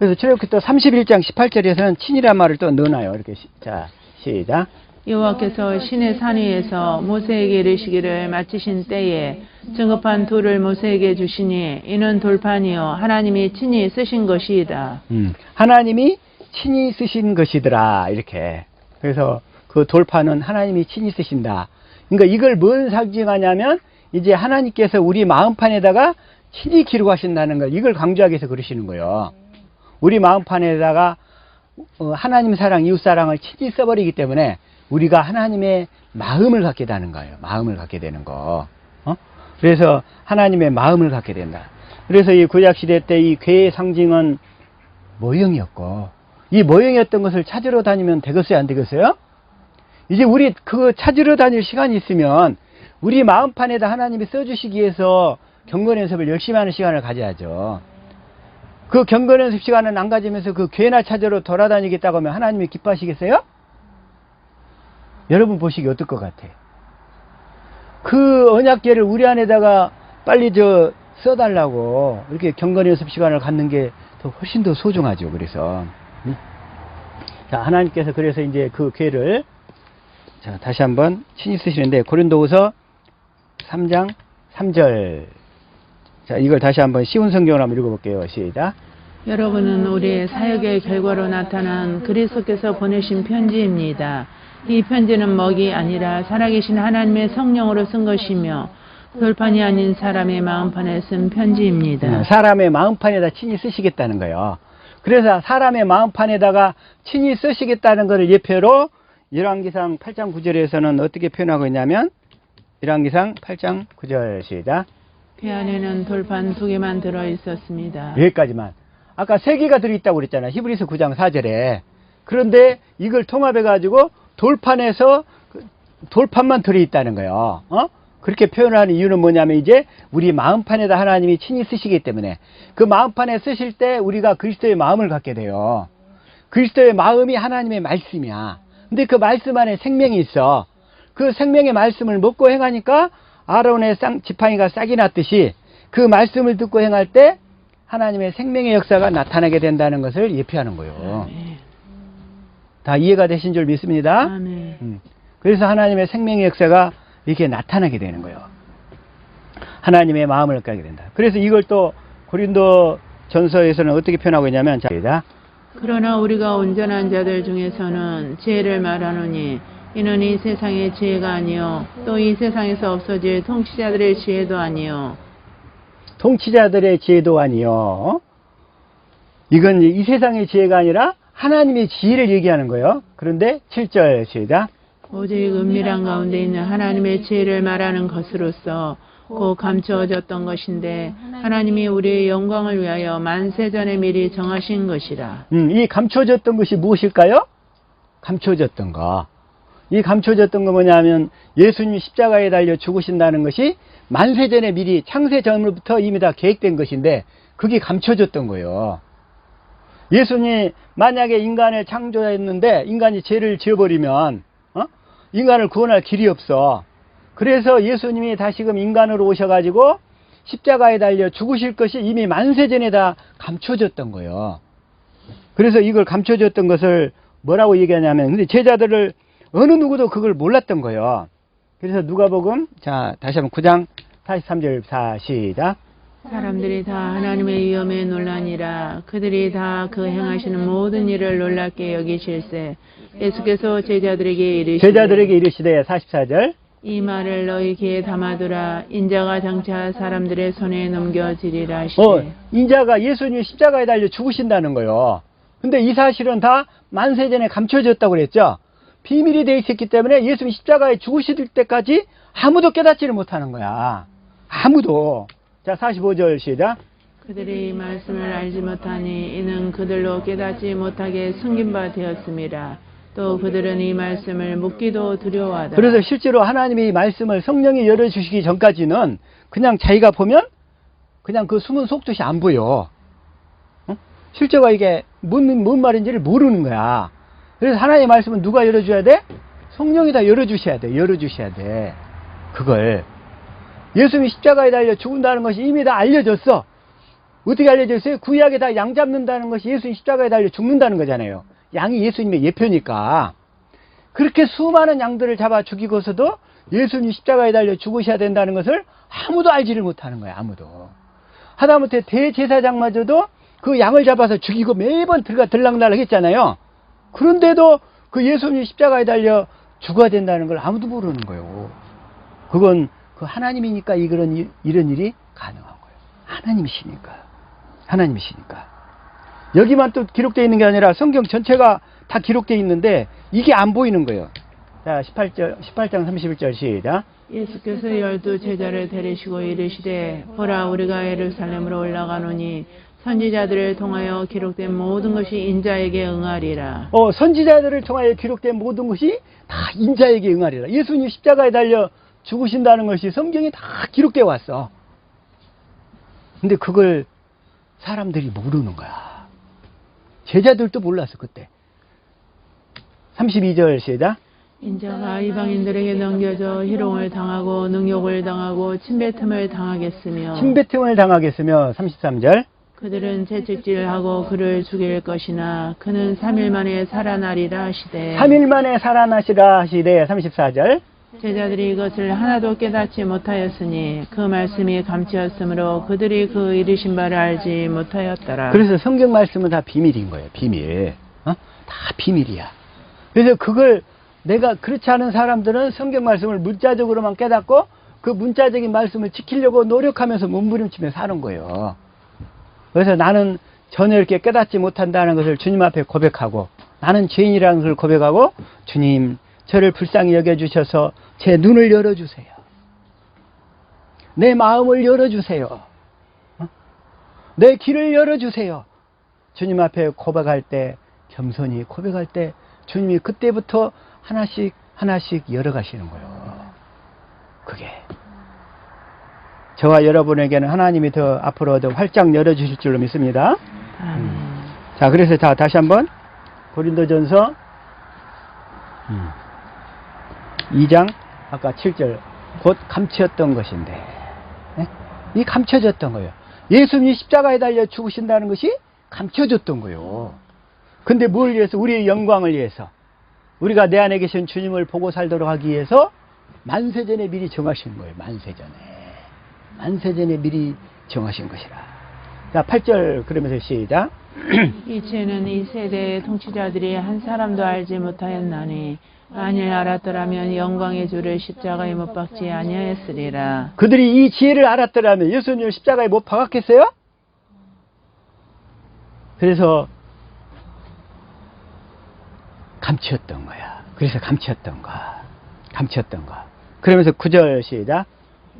그래서 출애굽기 또 31장 18절에서는 친이란 말을 또 넣어놔요. 이렇게 자 시작. 여호와께서 신의 산 위에서 모세에게 이르시기를 마치신 때에 증거판 둘을 모세에게 주시니 이는 돌판이요 하나님이 친히 쓰신 것이이다. 하나님이 친히 쓰신 것이더라. 이렇게. 그래서 그 돌판은 하나님이 친히 쓰신다. 그러니까 이걸 뭘 상징하냐면 이제 하나님께서 우리 마음판에다가 친히 기록하신다는 걸 이걸 강조하기 위해서 그러시는 거예요. 우리 마음판에다가 하나님 사랑, 이웃 사랑을 친히 써버리기 때문에 우리가 하나님의 마음을 갖게 되는 거예요. 마음을 갖게 되는 거. 그래서 하나님의 마음을 갖게 된다. 그래서 이 구약시대 때 이 궤의 상징은 모형이었고, 이 모형이었던 것을 찾으러 다니면 되겠어요? 안 되겠어요? 이제 우리 그거 찾으러 다닐 시간이 있으면 우리 마음판에다 하나님이 써주시기 위해서 경건 연습을 열심히 하는 시간을 가져야죠. 그 경건 연습 시간을 안 가지면서 그 궤나 찾으러 돌아다니겠다고 하면 하나님이 기뻐하시겠어요? 여러분 보시기 어떨 것 같아? 그 언약궤를 우리 안에다가 빨리 써달라고 이렇게 경건 연습 시간을 갖는 게 훨씬 더 소중하죠. 그래서 자, 하나님께서 그래서 이제 그 궤를 다시 한번 친히 쓰시는데 고린도후서 3장 3절. 자, 이걸 다시 한번 쉬운 성경으로 한번 읽어볼게요. 시작. 여러분은 우리의 사역의 결과로 나타난 그리스도께서 보내신 편지입니다. 이 편지는 먹이 아니라 살아계신 하나님의 성령으로 쓴 것이며 돌판이 아닌 사람의 마음판에 쓴 편지입니다. 사람의 마음판에다 친히 쓰시겠다는 거예요. 그래서 사람의 마음판에다가 친히 쓰시겠다는 것을 예표로 열왕기상 8장 9절에서는 어떻게 표현하고 있냐면 열왕기상 8장 9절 시작. 궤 안에는 돌판 2개만 들어있었습니다. 여기까지만. 아까 3개가 들어있다고 그랬잖아요. 히브리서 9장 4절에. 그런데 이걸 통합해가지고 돌판에서 돌판만 들어있다는 거예요. 그렇게 표현하는 이유는 뭐냐면 이제 우리 마음판에다 하나님이 친히 쓰시기 때문에 그 마음판에 쓰실 때 우리가 그리스도의 마음을 갖게 돼요. 그리스도의 마음이 하나님의 말씀이야. 근데 그 말씀 안에 생명이 있어. 그 생명의 말씀을 먹고 행하니까 아론의 지팡이가 싹이 났듯이 그 말씀을 듣고 행할 때 하나님의 생명의 역사가 나타나게 된다는 것을 예표하는 거예요. 아멘. 다 이해가 되신 줄 믿습니다. 아멘. 그래서 하나님의 생명의 역사가 이렇게 나타나게 되는 거예요. 하나님의 마음을 갖게 된다. 그래서 이걸 또 고린도 전서에서는 어떻게 표현하고 있냐면, 자, 그러나 우리가 온전한 자들 중에서는 지혜를 말하노니 이는 이 세상의 지혜가 아니요 또 이 세상에서 없어질 통치자들의 지혜도 아니요 통치자들의 지혜도 아니요. 이건 이 세상의 지혜가 아니라 하나님의 지혜를 얘기하는 거예요. 그런데 7절 시작. 오직 은밀한 가운데 있는 하나님의 지혜를 말하는 것으로서 곧 감추어졌던 것인데 하나님이 우리의 영광을 위하여 만세전에 미리 정하신 것이라. 이 감춰졌던 것이 무엇일까요? 감춰졌던 거. 이 감춰졌던 거 뭐냐면 예수님이 십자가에 달려 죽으신다는 것이 만세전에 미리 창세전부터 이미 다 계획된 것인데 그게 감춰졌던 거예요. 예수님이 만약에 인간을 창조했는데 인간이 죄를 지어버리면 인간을 구원할 길이 없어. 그래서 예수님이 다시금 인간으로 오셔가지고 십자가에 달려 죽으실 것이 이미 만세전에 다 감춰졌던 거예요. 그래서 이걸 감춰졌던 것을 뭐라고 얘기하냐면, 근데 제자들을 어느 누구도 그걸 몰랐던 거예요. 그래서 누가복음, 자, 다시 한번 9장 43절 시작. 사람들이 다 하나님의 위엄에 놀라니라. 그들이 다 그 행하시는 모든 일을 놀랍게 여기실세. 예수께서 제자들에게 이르시되 44절. 이 말을 너희 귀에 담아두라. 인자가 장차 사람들의 손에 넘겨지리라 하시되. 인자가 예수님이 십자가에 달려 죽으신다는 거예요. 근데 이 사실은 다 만세전에 감춰졌다고 그랬죠. 비밀이 돼 있었기 때문에 예수님이 십자가에 죽으실 때까지 아무도 깨닫지를 못하는 거야. 아무도. 자, 45절 시작. 그들이 이 말씀을 알지 못하니 이는 그들로 깨닫지 못하게 숨긴 바 되었습니다. 또 그들은 이 말씀을 묻기도 두려워하더라. 그래서 실제로 하나님이 이 말씀을 성령이 열어주시기 전까지는 그냥 자기가 보면 그냥 그 숨은 속뜻이 안 보여. 실제가 이게 뭔 말인지를 모르는 거야. 그래서 하나님의 말씀은 누가 열어줘야 돼? 성령이 다 열어주셔야 돼. 그걸. 예수님이 십자가에 달려 죽는다는 것이 이미 다 알려졌어. 어떻게 알려졌어요? 구약에 다 양 잡는다는 것이 예수님 십자가에 달려 죽는다는 거잖아요. 양이 예수님의 예표니까. 그렇게 수많은 양들을 잡아 죽이고서도 예수님 십자가에 달려 죽으셔야 된다는 것을 아무도 알지를 못하는 거야. 아무도. 하다못해 대제사장마저도 그 양을 잡아서 죽이고 매번 들락날락 했잖아요. 그런데도 그 예수님 십자가에 달려 죽어야 된다는 걸 아무도 모르는 거예요. 그건 그 하나님이니까 이런 일이 가능한 거예요. 하나님이시니까. 여기만 또 기록되어 있는 게 아니라 성경 전체가 다 기록되어 있는데 이게 안 보이는 거예요. 자, 18장 31절 시작. 예수께서 12 제자를 데리시고 이르시되 보라 우리가 예루살렘으로 올라가노니 선지자들을 통하여 기록된 모든 것이 인자에게 응하리라. 선지자들을 통하여 기록된 모든 것이 다 인자에게 응하리라. 예수님 십자가에 달려 죽으신다는 것이 성경에 다 기록되어 왔어. 근데 그걸 사람들이 모르는 거야. 제자들도 몰랐어 그때. 32절 시작. 인자가 이방인들에게 넘겨져 희롱을 당하고 능욕을 당하고 침뱉음을 당하겠으며 33절. 그들은 채찍질하고 그를 죽일 것이나 그는 3일 만에 살아나리라 하시되 3일 만에 살아나시라 하시되 34절. 제자들이 이것을 하나도 깨닫지 못하였으니 그 말씀이 감추었으므로 그들이 그 이르신 바를 알지 못하였더라. 그래서 성경 말씀은 다 비밀인 거예요. 비밀. 다 비밀이야. 그래서 그걸 내가 그렇지 않은 사람들은 성경 말씀을 문자적으로만 깨닫고 그 문자적인 말씀을 지키려고 노력하면서 몸부림치며 사는 거예요. 그래서 나는 전혀 이렇게 깨닫지 못한다는 것을 주님 앞에 고백하고 나는 죄인이라는 것을 고백하고 주님 저를 불쌍히 여겨주셔서 제 눈을 열어주세요. 내 마음을 열어주세요. 내 길을 열어주세요. 주님 앞에 고백할 때 겸손히 고백할 때 주님이 그때부터 하나씩 열어가시는 거예요. 그게 저와 여러분에게는 하나님이 더 앞으로 더 활짝 열어주실 줄로 믿습니다. 자, 그래서 다시 한번 고린도전서 2장 아까 7절 곧 감추었던 것인데, 예? 이 감춰졌던 거예요. 예수님이 십자가에 달려 죽으신다는 것이 감춰졌던 거예요. 근데 뭘 위해서? 우리의 영광을 위해서, 우리가 내 안에 계신 주님을 보고 살도록 하기 위해서 만세전에 미리 정하신 거예요. 만세전에 미리 정하신 것이라. 자, 8절 그러면서 시작. 이체는 이 세대의 통치자들이 한 사람도 알지 못하였나니 만일 알았더라면 영광의 주를 십자가에 못 박지 아니하였으리라. 그들이 이 지혜를 알았더라면 예수님을 십자가에 못 박았겠어요? 그래서 감추었던 거야. 그래서 감추었던 거. 그러면서 9절 시작.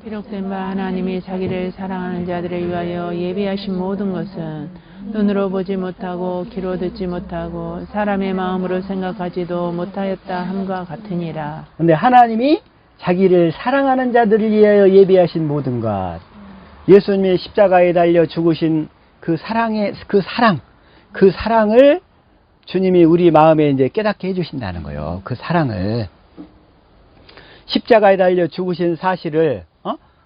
기록된 바 하나님이 자기를 사랑하는 자들을 위하여 예비하신 모든 것은 눈으로 보지 못하고 귀로 듣지 못하고 사람의 마음으로 생각하지도 못하였다 함과 같으니라. 근데 하나님이 자기를 사랑하는 자들을 위하여 예비하신 모든 것, 예수님의 십자가에 달려 죽으신 그 사랑을 주님이 우리 마음에 이제 깨닫게 해주신다는 거예요. 그 사랑을. 십자가에 달려 죽으신 사실을,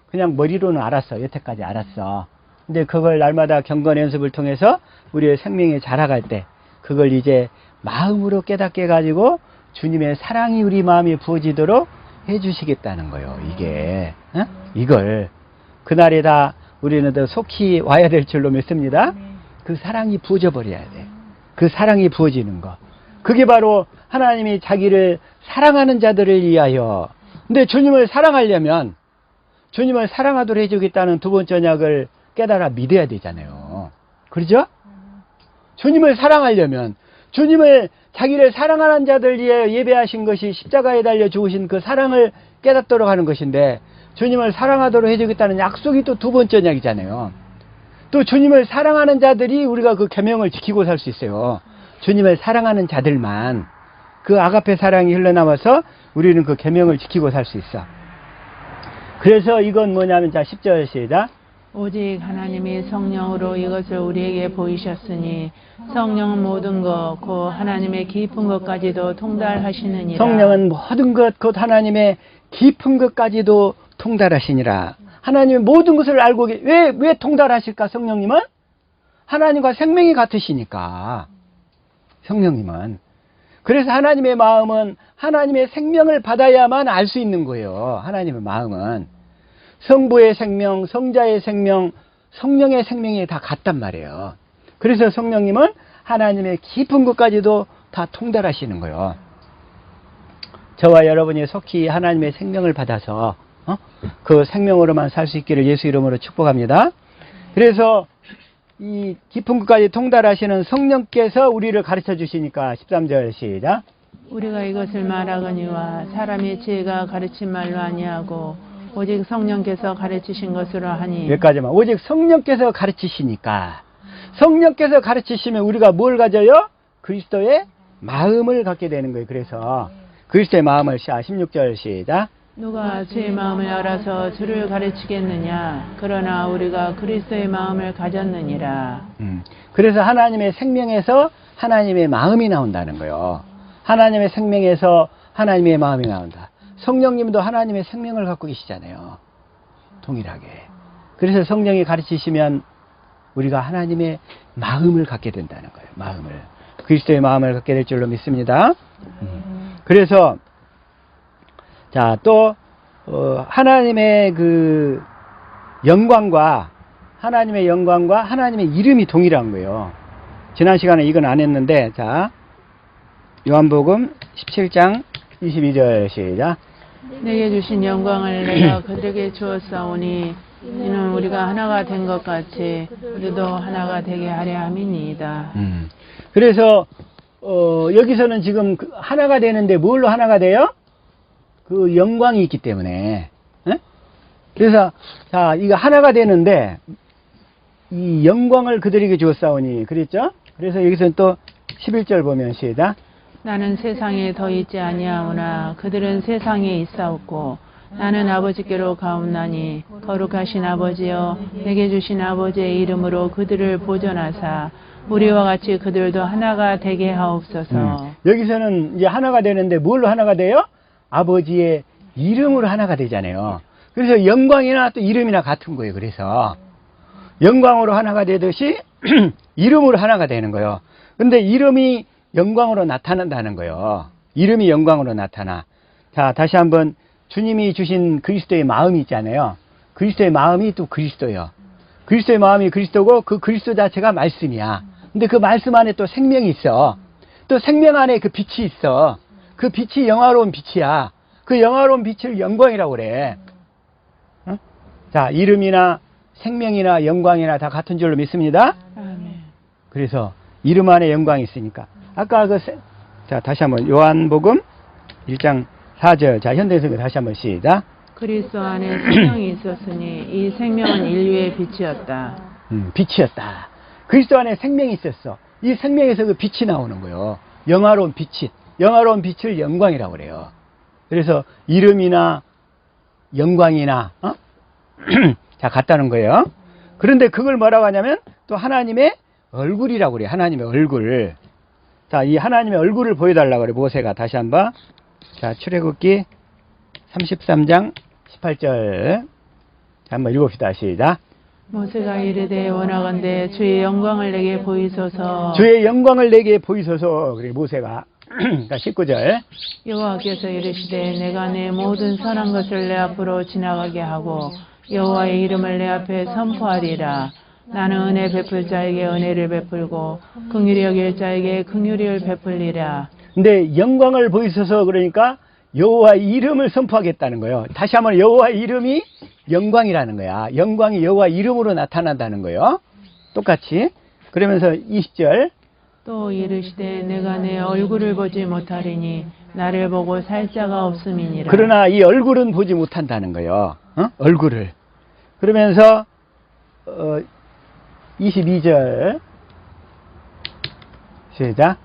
그냥 머리로는 알았어. 여태까지 알았어. 근데 그걸 날마다 경건 연습을 통해서 우리의 생명이 자라갈 때, 그걸 이제 마음으로 깨닫게 해가지고 주님의 사랑이 우리 마음에 부어지도록 해주시겠다는 거예요. 이걸. 그날에 다 우리는 더 속히 와야 될 줄로 믿습니다. 그 사랑이 부어져 버려야 돼. 그 사랑이 부어지는 거. 그게 바로 하나님이 자기를 사랑하는 자들을 위하여. 근데 주님을 사랑하려면 주님을 사랑하도록 해주겠다는 두 번째 언약을 깨달아 믿어야 되잖아요. 그렇죠? 주님을 사랑하려면 주님을 자기를 사랑하는 자들 위해 예배하신 것이 십자가에 달려 죽으신 그 사랑을 깨닫도록 하는 것인데, 주님을 사랑하도록 해주겠다는 약속이 또 두 번째 언약이잖아요. 또 주님을 사랑하는 자들이 우리가 그 계명을 지키고 살 수 있어요. 주님을 사랑하는 자들만 그 아가페 사랑이 흘러나와서 우리는 그 계명을 지키고 살 수 있어. 그래서 이건 뭐냐면, 자 10절 시작. 오직 하나님이 성령으로 이것을 우리에게 보이셨으니 성령은 모든 것 곧 하나님의 깊은 것까지도 통달하시느니라. 성령은 모든 것 곧 하나님의 깊은 것까지도 통달하시니라. 하나님의 모든 것을 알고 왜 통달하실까? 성령님은 하나님과 생명이 같으시니까. 성령님은. 그래서 하나님의 마음은 하나님의 생명을 받아야만 알 수 있는 거예요. 하나님의 마음은 성부의 생명, 성자의 생명, 성령의 생명이 다 같단 말이에요. 그래서 성령님은 하나님의 깊은 것까지도 다 통달하시는 거예요. 저와 여러분이 속히 하나님의 생명을 받아서 그 생명으로만 살 수 있기를 예수 이름으로 축복합니다. 그래서 이 깊은 것까지 통달하시는 성령께서 우리를 가르쳐 주시니까 13절 시작. 우리가 이것을 말하거니와 사람의 지혜가 가르친 말로 아니하고 오직 성령께서 가르치신 것으로 하니. 여기까지만. 오직 성령께서 가르치시니까. 성령께서 가르치시면 우리가 뭘 가져요? 그리스도의 마음을 갖게 되는 거예요. 그래서 그리스도의 마음을 16절 시작. 누가 주의 마음을 알아서 주를 가르치겠느냐? 그러나 우리가 그리스도의 마음을 가졌느니라. 그래서 하나님의 생명에서 하나님의 마음이 나온다는 거예요. 하나님의 생명에서 하나님의 마음이 나온다. 성령님도 하나님의 생명을 갖고 계시잖아요. 동일하게. 그래서 성령이 가르치시면 우리가 하나님의 마음을 갖게 된다는 거예요. 마음을. 그리스도의 마음을 갖게 될 줄로 믿습니다. 그래서 자, 또 하나님의 그 영광과 하나님의 이름이 동일한 거예요. 지난 시간에 이건 안 했는데, 자 요한복음 17장 22절 시작. 내게 주신 영광을 내가 그들에게 주었사오니 이는 우리가 하나가 된 것 같이 우리도 하나가 되게 하려 함이니이다. 그래서 여기서는 지금 하나가 되는데 뭘로 하나가 돼요? 그 영광이 있기 때문에. 에? 그래서 자, 이거 하나가 되는데 이 영광을 그들에게 주었사오니 그랬죠? 그래서 여기서는 또 11절 보면 시작. 나는 세상에 더 있지 아니하오나 그들은 세상에 있사옵고 나는 아버지께로 가옵나니 거룩하신 아버지여 내게 주신 아버지의 이름으로 그들을 보존하사 우리와 같이 그들도 하나가 되게 하옵소서. 여기서는 이제 하나가 되는데 뭘로 하나가 돼요? 아버지의 이름으로 하나가 되잖아요. 그래서 영광이나 또 이름이나 같은 거예요. 그래서 영광으로 하나가 되듯이 이름으로 하나가 되는 거예요. 근데 이름이 영광으로 나타난다는 거예요. 이름이 영광으로 나타나. 자, 다시 한번 주님이 주신 그리스도의 마음이 있잖아요. 그리스도의 마음이 또 그리스도예요. 그리스도의 마음이 그리스도고 그 그리스도 자체가 말씀이야. 근데 그 말씀 안에 또 생명이 있어. 또 생명 안에 그 빛이 있어. 그 빛이 영화로운 빛이야. 그 영화로운 빛을 영광이라고 그래. 어? 자, 이름이나 생명이나 영광이나 다 같은 줄로 믿습니다. 아멘. 그래서 이름 안에 영광이 있으니까. 아까 자, 다시 한번 요한복음 1장 4절. 자, 현대성경 다시 한번 시작. 그리스도 안에 생명이 있었으니 이 생명은 인류의 빛이었다. 빛이었다. 그리스도 안에 생명이 있었어. 이 생명에서 그 빛이 나오는 거예요. 영화로운 빛을 영광이라고 그래요. 그래서 이름이나 영광이나 자, 같다는 거예요. 그런데 그걸 뭐라고 하냐면 또 하나님의 얼굴이라고 그래요. 하나님의 얼굴. 자, 이 하나님의 얼굴을 보여달라고 그래. 모세가 다시 한번. 자, 출애굽기 33장 18절. 자, 한번 읽읍시다. 시작. 모세가 이르되 원하건대 주의 영광을 내게 보이소서. 주의 영광을 내게 보이소서. 그래 모세가. 자, 19절. 여호와께서 이르시되 내가 내 모든 선한 것을 내 앞으로 지나가게 하고 여호와의 이름을 내 앞에 선포하리라. 나는 은혜 베풀 자에게 은혜를 베풀고 긍휼히 여길 자에게 긍휼을 베풀리라. 근데 영광을 보이소서 그러니까 여호와 이름을 선포하겠다는 거예요. 다시 한번 여호와 이름이 영광이라는 거야. 영광이 여호와 이름으로 나타난다는 거예요. 똑같이. 그러면서 20절. 또 이르시되 내가 내 얼굴을 보지 못하리니 나를 보고 살 자가 없음이니라. 그러나 이 얼굴은 보지 못한다는 거예요. 얼굴을. 그러면서 22절. 시작.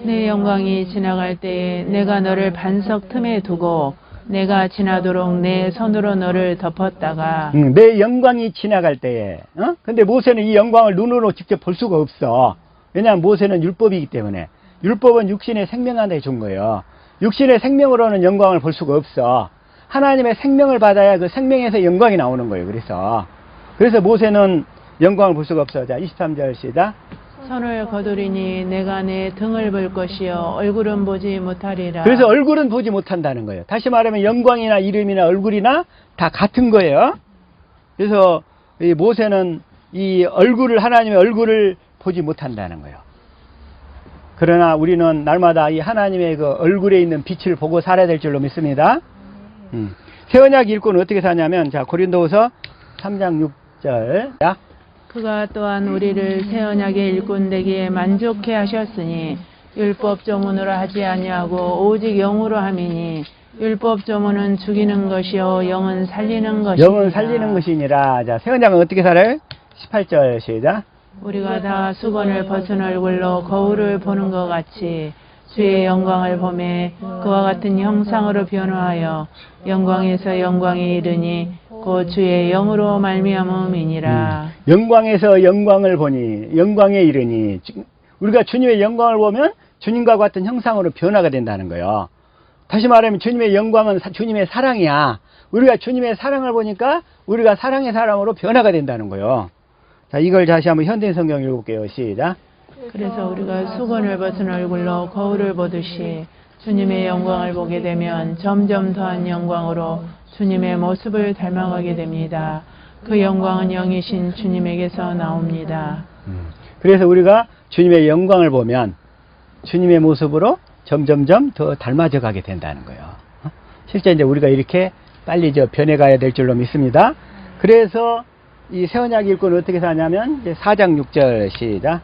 내 영광이 지나갈 때에 내가 너를 반석 틈에 두고 내가 지나도록 내 손으로 너를 덮었다가 내 영광이 지나갈 때에. 근데 모세는 이 영광을 눈으로 직접 볼 수가 없어. 왜냐하면 모세는 율법이기 때문에. 율법은 육신의 생명한테 준 거예요. 육신의 생명으로는 영광을 볼 수가 없어. 하나님의 생명을 받아야 그 생명에서 영광이 나오는 거예요. 그래서 모세는 영광을 볼 수가 없어. 자, 23절 시작. 손을 거두리니 내가 내 등을 볼 것이요 얼굴은 보지 못하리라. 그래서 얼굴은 보지 못한다는 거예요. 다시 말하면 영광이나 이름이나 얼굴이나 다 같은 거예요. 그래서 이 모세는 이 얼굴을, 하나님의 얼굴을 보지 못한다는 거예요. 그러나 우리는 날마다 이 하나님의 그 얼굴에 있는 빛을 보고 살아야 될 줄로 믿습니다. 새 언약 일꾼은 어떻게 사냐면, 자, 고린도후서 3장 6절. 자. 그가 또한 우리를 새 언약의 일꾼 되기에 만족해 하셨으니 율법 조문으로 하지 아니하고 오직 영으로 함이니 율법 조문은 죽이는 것이요 영은 살리는 것이니라. 영은 살리는 것이니라. 자, 새 언약은 어떻게 살아요? 18절 시작. 우리가 다 수건을 벗은 얼굴로 거울을 보는 것 같이 주의 영광을 보매 그와 같은 형상으로 변화하여 영광에서 영광에 이르니 곧 주의 영으로 말미암음이니라. 영광에서 영광을 보니 영광에 이르니, 우리가 주님의 영광을 보면 주님과 같은 형상으로 변화가 된다는 거예요. 다시 말하면 주님의 영광은 주님의 사랑이야. 우리가 주님의 사랑을 보니까 우리가 사랑의 사람으로 변화가 된다는 거예요. 자, 이걸 다시 한번 현대 성경 읽어볼게요. 시작. 그래서 우리가 수건을 벗은 얼굴로 거울을 보듯이 주님의 영광을 보게 되면 점점 더한 영광으로 주님의 모습을 닮아가게 됩니다. 그 영광은 영이신 주님에게서 나옵니다. 그래서 우리가 주님의 영광을 보면 주님의 모습으로 점점점 더 닮아져 가게 된다는 거예요. 실제 이제 우리가 이렇게 빨리 변해가야 될 줄로 믿습니다. 그래서 이 새 언약 일꾼은 어떻게 사냐면 이제 4장 6절 시작.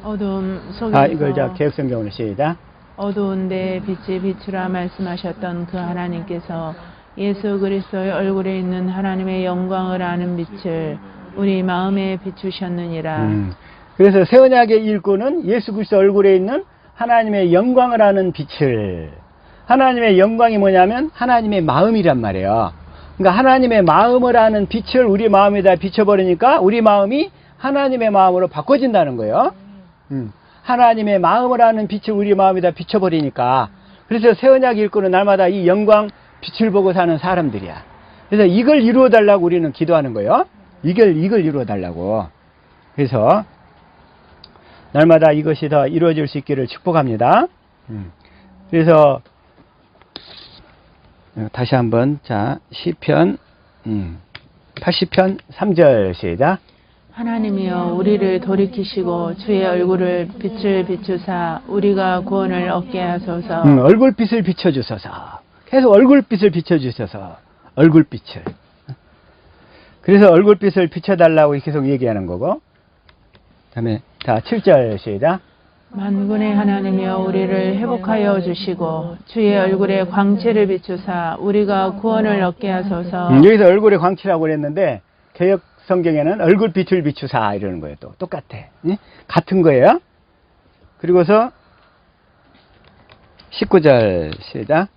어두움 속에서 이걸 개혁성경으로 시작. 어두운데 빛이 비추라 말씀하셨던 그 하나님께서 예수 그리스도의 얼굴에 있는 하나님의 영광을 아는 빛을 우리 마음에 비추셨느니라. 그래서 새 언약의 일꾼은 예수 그리스도 얼굴에 있는 하나님의 영광을 아는 빛을, 하나님의 영광이 뭐냐면 하나님의 마음이란 말이에요. 그러니까 하나님의 마음을 아는 빛을 우리 마음에다 비춰버리니까 우리 마음이 하나님의 마음으로 바꿔진다는 거예요. 하나님의 마음을 아는 빛을 우리 마음에다 비춰버리니까. 그래서 새 언약 일꾼은 날마다 이 영광 빛을 보고 사는 사람들이야. 그래서 이걸 이루어 달라고 우리는 기도하는 거예요. 이걸 이루어 달라고. 그래서 날마다 이것이 더 이루어질 수 있기를 축복합니다. 그래서 다시 한번 자 시편 80편 3절 시작. 하나님이여 우리를 돌이키시고 주의 얼굴을 빛을 비추사 우리가 구원을 얻게 하소서. 얼굴빛을 비춰주소서. 계속 얼굴빛을 비춰주셔서 얼굴빛을. 그래서 얼굴빛을 비춰달라고 계속 얘기하는 거고. 다음에 자 7절 시작. 만군의 하나님이여 우리를 회복하여 주시고 주의 얼굴에 광채를 비추사 우리가 구원을 얻게 하소서. 여기서 얼굴에 광채라고 그랬는데 개역 성경에는 얼굴빛을 비추사 이러는 거예요. 또 똑같아. 응? 같은 거예요. 그리고서 19절 시작.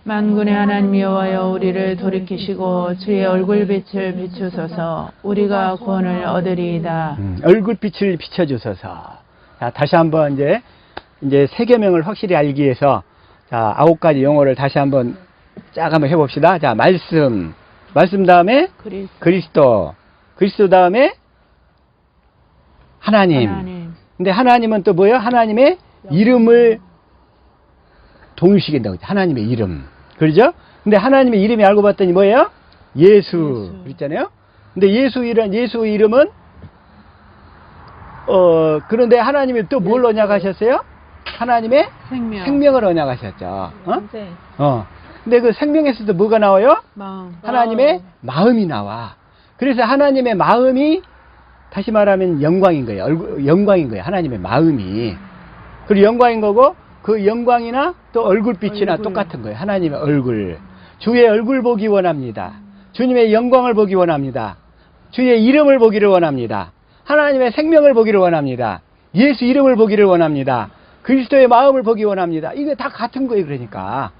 만군의 하나님 여호와여 우리를 돌이키시고 주의 얼굴빛을 비추소서 우리가 구원을 얻으리이다. 얼굴빛을 비춰주소서. 자, 다시 한번 이제 세 계명을 확실히 알기 위해서 자 9가지 용어를 다시 한번 쫙 한번 해봅시다. 자 말씀 다음에 그리스도 다음에 하나님. 근데 하나님은 또 뭐예요? 하나님의 이름을 동일시킨다고 했죠. 하나님의 이름. 그러죠? 근데 하나님의 이름이 알고 봤더니 뭐예요? 예수. 그랬잖아요? 근데 예수 이름은, 그런데 하나님이 또 뭘 언약하셨어요? 하나님의 생명을 언약하셨죠. 근데 그 생명에서도 뭐가 나와요? 하나님의 마음이 나와. 그래서 하나님의 마음이 다시 말하면 영광인 거예요. 영광인 거예요. 하나님의 마음이. 그리고 영광인 거고, 그 영광이나 또 얼굴빛이나 똑같은 거예요. 하나님의 얼굴. 주의 얼굴 보기 원합니다. 주님의 영광을 보기 원합니다. 주의 이름을 보기를 원합니다. 하나님의 생명을 보기를 원합니다. 예수 이름을 보기를 원합니다. 그리스도의 마음을 보기 원합니다. 이게 다 같은 거예요. 그러니까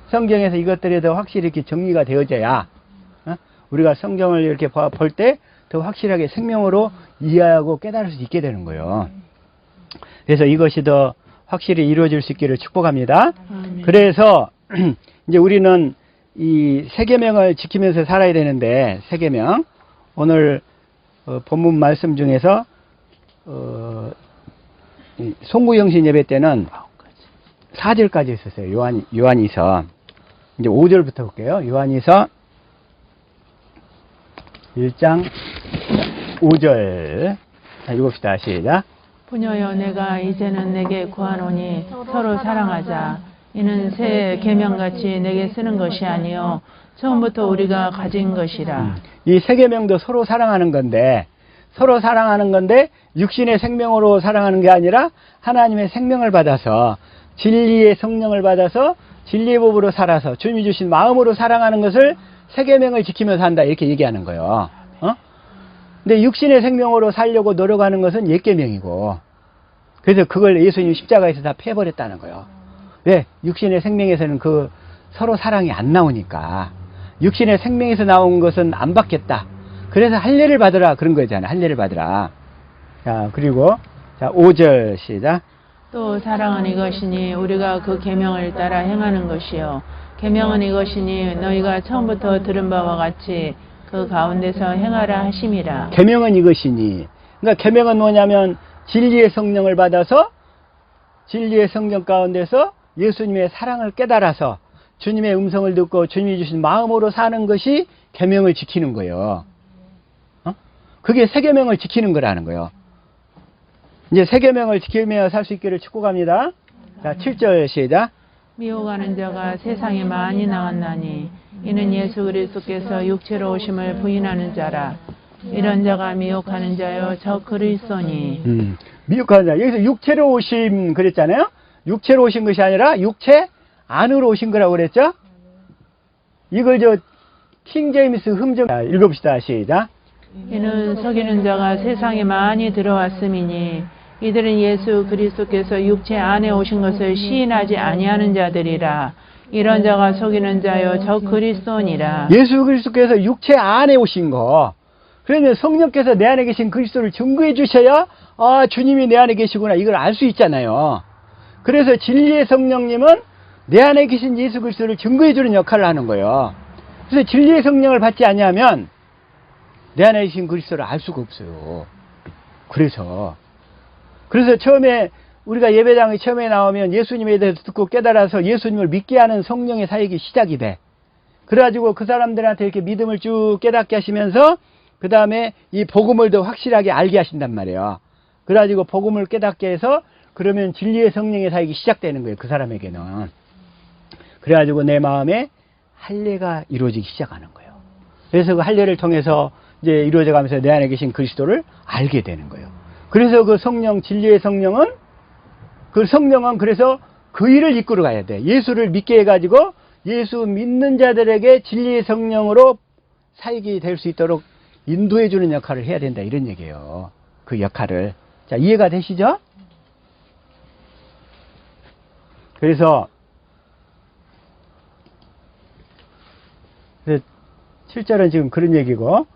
성경에서 이것들이 더 확실히 이렇게 정리가 되어져야 우리가 성경을 이렇게 볼 때 더 확실하게 생명으로 이해하고 깨달을 수 있게 되는 거예요. 그래서 이것이 더 확실히 이루어질 수 있기를 축복합니다. 그래서 이제 우리는 이 세 계명을 지키면서 살아야 되는데 세 계명 오늘 본문 말씀 중에서 송구영신 예배 때는 4절까지 있었어요. 요한이서 이제 5절부터 볼게요. 요한이서 1장 5절 읽읍시다. 시작. 부녀여 내가 이제는 내게 구하노니 서로 사랑하자. 이는 새 계명같이 내게 쓰는 것이 아니요 처음부터 우리가 가진 것이라. 이 세 계명도 서로 사랑하는 건데 육신의 생명으로 사랑하는 게 아니라 하나님의 생명을 받아서 진리의 성령을 받아서 진리의 법으로 살아서 주님이 주신 마음으로 사랑하는 것을 세 계명을 지키면서 한다 이렇게 얘기하는 거예요. 근데 육신의 생명으로 살려고 노력하는 것은 옛 계명이고 그래서 그걸 예수님이 십자가에서 다 패버렸다는 거예요. 왜? 육신의 생명에서는 그 서로 사랑이 안 나오니까 육신의 생명에서 나온 것은 안 받겠다. 그래서 할례를 받으라 그런 거잖아요. 할례를 받으라. 자 그리고 자 5절 시작. 또 사랑은 이것이니 우리가 그 계명을 따라 행하는 것이요 계명은 이것이니 너희가 처음부터 들은 바와 같이 그 가운데서 행하라 하심이라. 계명은 이것이니 그러니까 계명은 뭐냐면 진리의 성령을 받아서 진리의 성령 가운데서 예수님의 사랑을 깨달아서 주님의 음성을 듣고 주님이 주신 마음으로 사는 것이 계명을 지키는 거예요. 그게 세 계명을 지키는 거라는 거예요. 이제 세 계명을 지키며 살 수 있기를 축복합니다. 자 7절 시작. 미혹하는 자가 세상에 많이 나왔나니 이는 예수 그리스도께서 육체로 오심을 부인하는 자라. 이런 자가 미혹하는 자요 저 그리스도니. 미혹하는 자 여기서 육체로 오심 그랬잖아요. 육체로 오신 것이 아니라 육체 안으로 오신 거라고 그랬죠. 이걸 저 킹제임스 흠정 읽어봅시다. 시작. 이는 속이는 자가 세상에 많이 들어왔음이니 이들은 예수 그리스도께서 육체 안에 오신 것을 시인하지 아니하는 자들이라. 이런 자가 속이는 자요 저 그리스도니라. 예수 그리스도께서 육체 안에 오신 거. 그러면 성령께서 내 안에 계신 그리스도를 증거해 주셔야 주님이 내 안에 계시구나 이걸 알 수 있잖아요. 그래서 진리의 성령님은 내 안에 계신 예수 그리스도를 증거해 주는 역할을 하는 거예요. 그래서 진리의 성령을 받지 아니하면 내 안에 계신 그리스도를 알 수가 없어요. 그래서 처음에 우리가 예배당에 처음에 나오면 예수님에 대해서 듣고 깨달아서 예수님을 믿게 하는 성령의 사역이 시작이 돼. 그래가지고 그 사람들한테 이렇게 믿음을 쭉 깨닫게 하시면서 그 다음에 이 복음을 더 확실하게 알게 하신단 말이에요. 그래가지고 복음을 깨닫게 해서 그러면 진리의 성령의 사역이 시작되는 거예요. 그 사람에게는. 그래가지고 내 마음에 할례가 이루어지기 시작하는 거예요. 그래서 그 할례를 통해서 이제 이루어져 가면서 내 안에 계신 그리스도를 알게 되는 거예요. 그래서 그 성령, 진리의 성령은 그래서 그 일을 이끌어 가야 돼. 예수를 믿게 해가지고 예수 믿는 자들에게 진리의 성령으로 사역이 될 수 있도록 인도해 주는 역할을 해야 된다. 이런 얘기예요. 그 역할을. 자, 이해가 되시죠? 그래서 7절은 지금 그런 얘기고,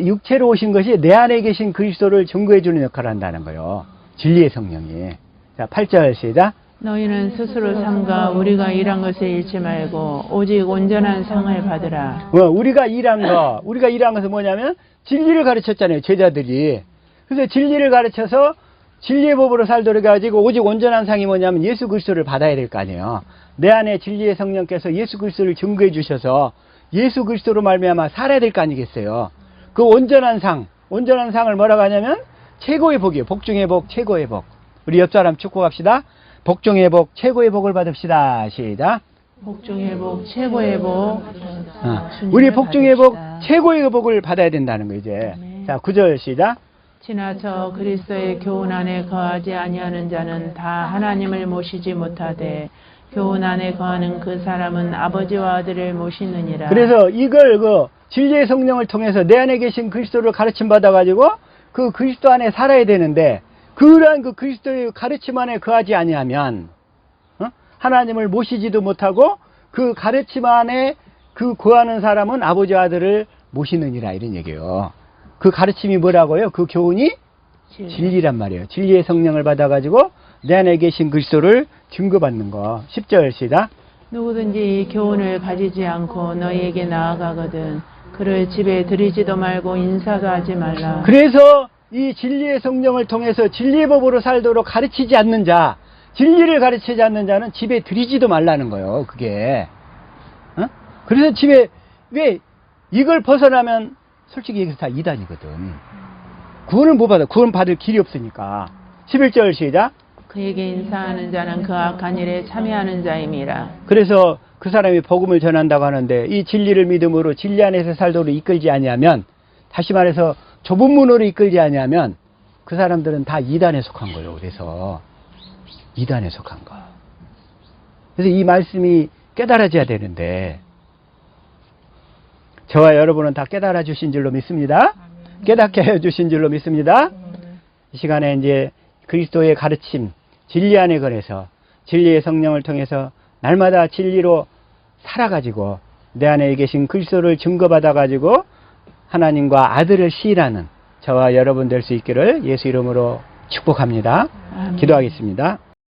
육체로 오신 것이 내 안에 계신 그리스도를 증거해 주는 역할을 한다는 거예요. 진리의 성령이. 자, 8절 시작. 너희는 스스로 삼가 우리가 일한 것을 잃지 말고 오직 온전한 상을 받으라. 우리가 일한 것은 뭐냐면 진리를 가르쳤잖아요. 제자들이. 그래서 진리를 가르쳐서 진리의 법으로 살도록 해가지고 오직 온전한 상이 뭐냐면 예수 그리스도를 받아야 될 거 아니에요. 내 안에 진리의 성령께서 예수 그리스도를 증거해 주셔서 예수 그리스도로 말미암아 살아야 될 거 아니겠어요. 그 온전한 상을 뭐라고 하냐면 최고의 복이에요. 복 중의 복, 최고의 복. 우리 옆 사람 축복합시다. 복 중의 복, 최고의 복을 받읍시다. 시작. 복 중의 복, 최고의 복. 우리 복 중의 복, 최고의 복을 받아야 된다는 거 이제. 네. 자, 9절 시작. 지나쳐 그리스도의 교훈 안에 거하지 아니하는 자는 다 하나님을 모시지 못하되 교훈 안에 거하는 그 사람은 아버지와 아들을 모시느니라. 그래서 이걸 진리의 성령을 통해서 내 안에 계신 그리스도를 가르침 받아가지고 그 그리스도 안에 살아야 되는데, 그러한 그 그리스도의 가르침 안에 거하지 아니하면 하나님을 모시지도 못하고 그 가르침 안에 그 거하는 사람은 아버지와 아들을 모시느니라. 이런 얘기예요. 그 가르침이 뭐라고요? 그 교훈이 진리란 말이에요. 진리의 성령을 받아가지고 내 안에 계신 그리스도를 증거받는 거. 10절 시작. 누구든지 이 교훈을 가지지 않고 너희에게 나아가거든 그를 집에 들이지도 말고 인사도 하지 말라. 그래서 이 진리의 성령을 통해서 진리의 법으로 살도록 가르치지 않는 자, 진리를 가르치지 않는 자는 집에 들이지도 말라는 거예요. 그게. 그래서 집에, 왜 이걸 벗어나면 솔직히 얘기해서 다 이단이거든. 구원을 못 받아. 구원 받을 길이 없으니까. 11절 시작. 그에게 인사하는 자는 그 악한 일에 참여하는 자임이라. 그래서 그 사람이 복음을 전한다고 하는데 이 진리를 믿음으로 진리 안에서 살도록 이끌지 아니하면, 다시 말해서 좁은 문으로 이끌지 아니하면 그 사람들은 다 이단에 속한 거예요. 그래서 이단에 속한 거. 그래서 이 말씀이 깨달아져야 되는데 저와 여러분은 다 깨달아 주신 줄로 믿습니다. 깨닫게 해 주신 줄로 믿습니다. 이 시간에 이제 그리스도의 가르침, 진리 안에 관해서 진리의 성령을 통해서 날마다 진리로 살아가지고 내 안에 계신 그리스도를 증거받아가지고 하나님과 아들을 시인하는 저와 여러분 될 수 있기를 예수 이름으로 축복합니다. 기도하겠습니다.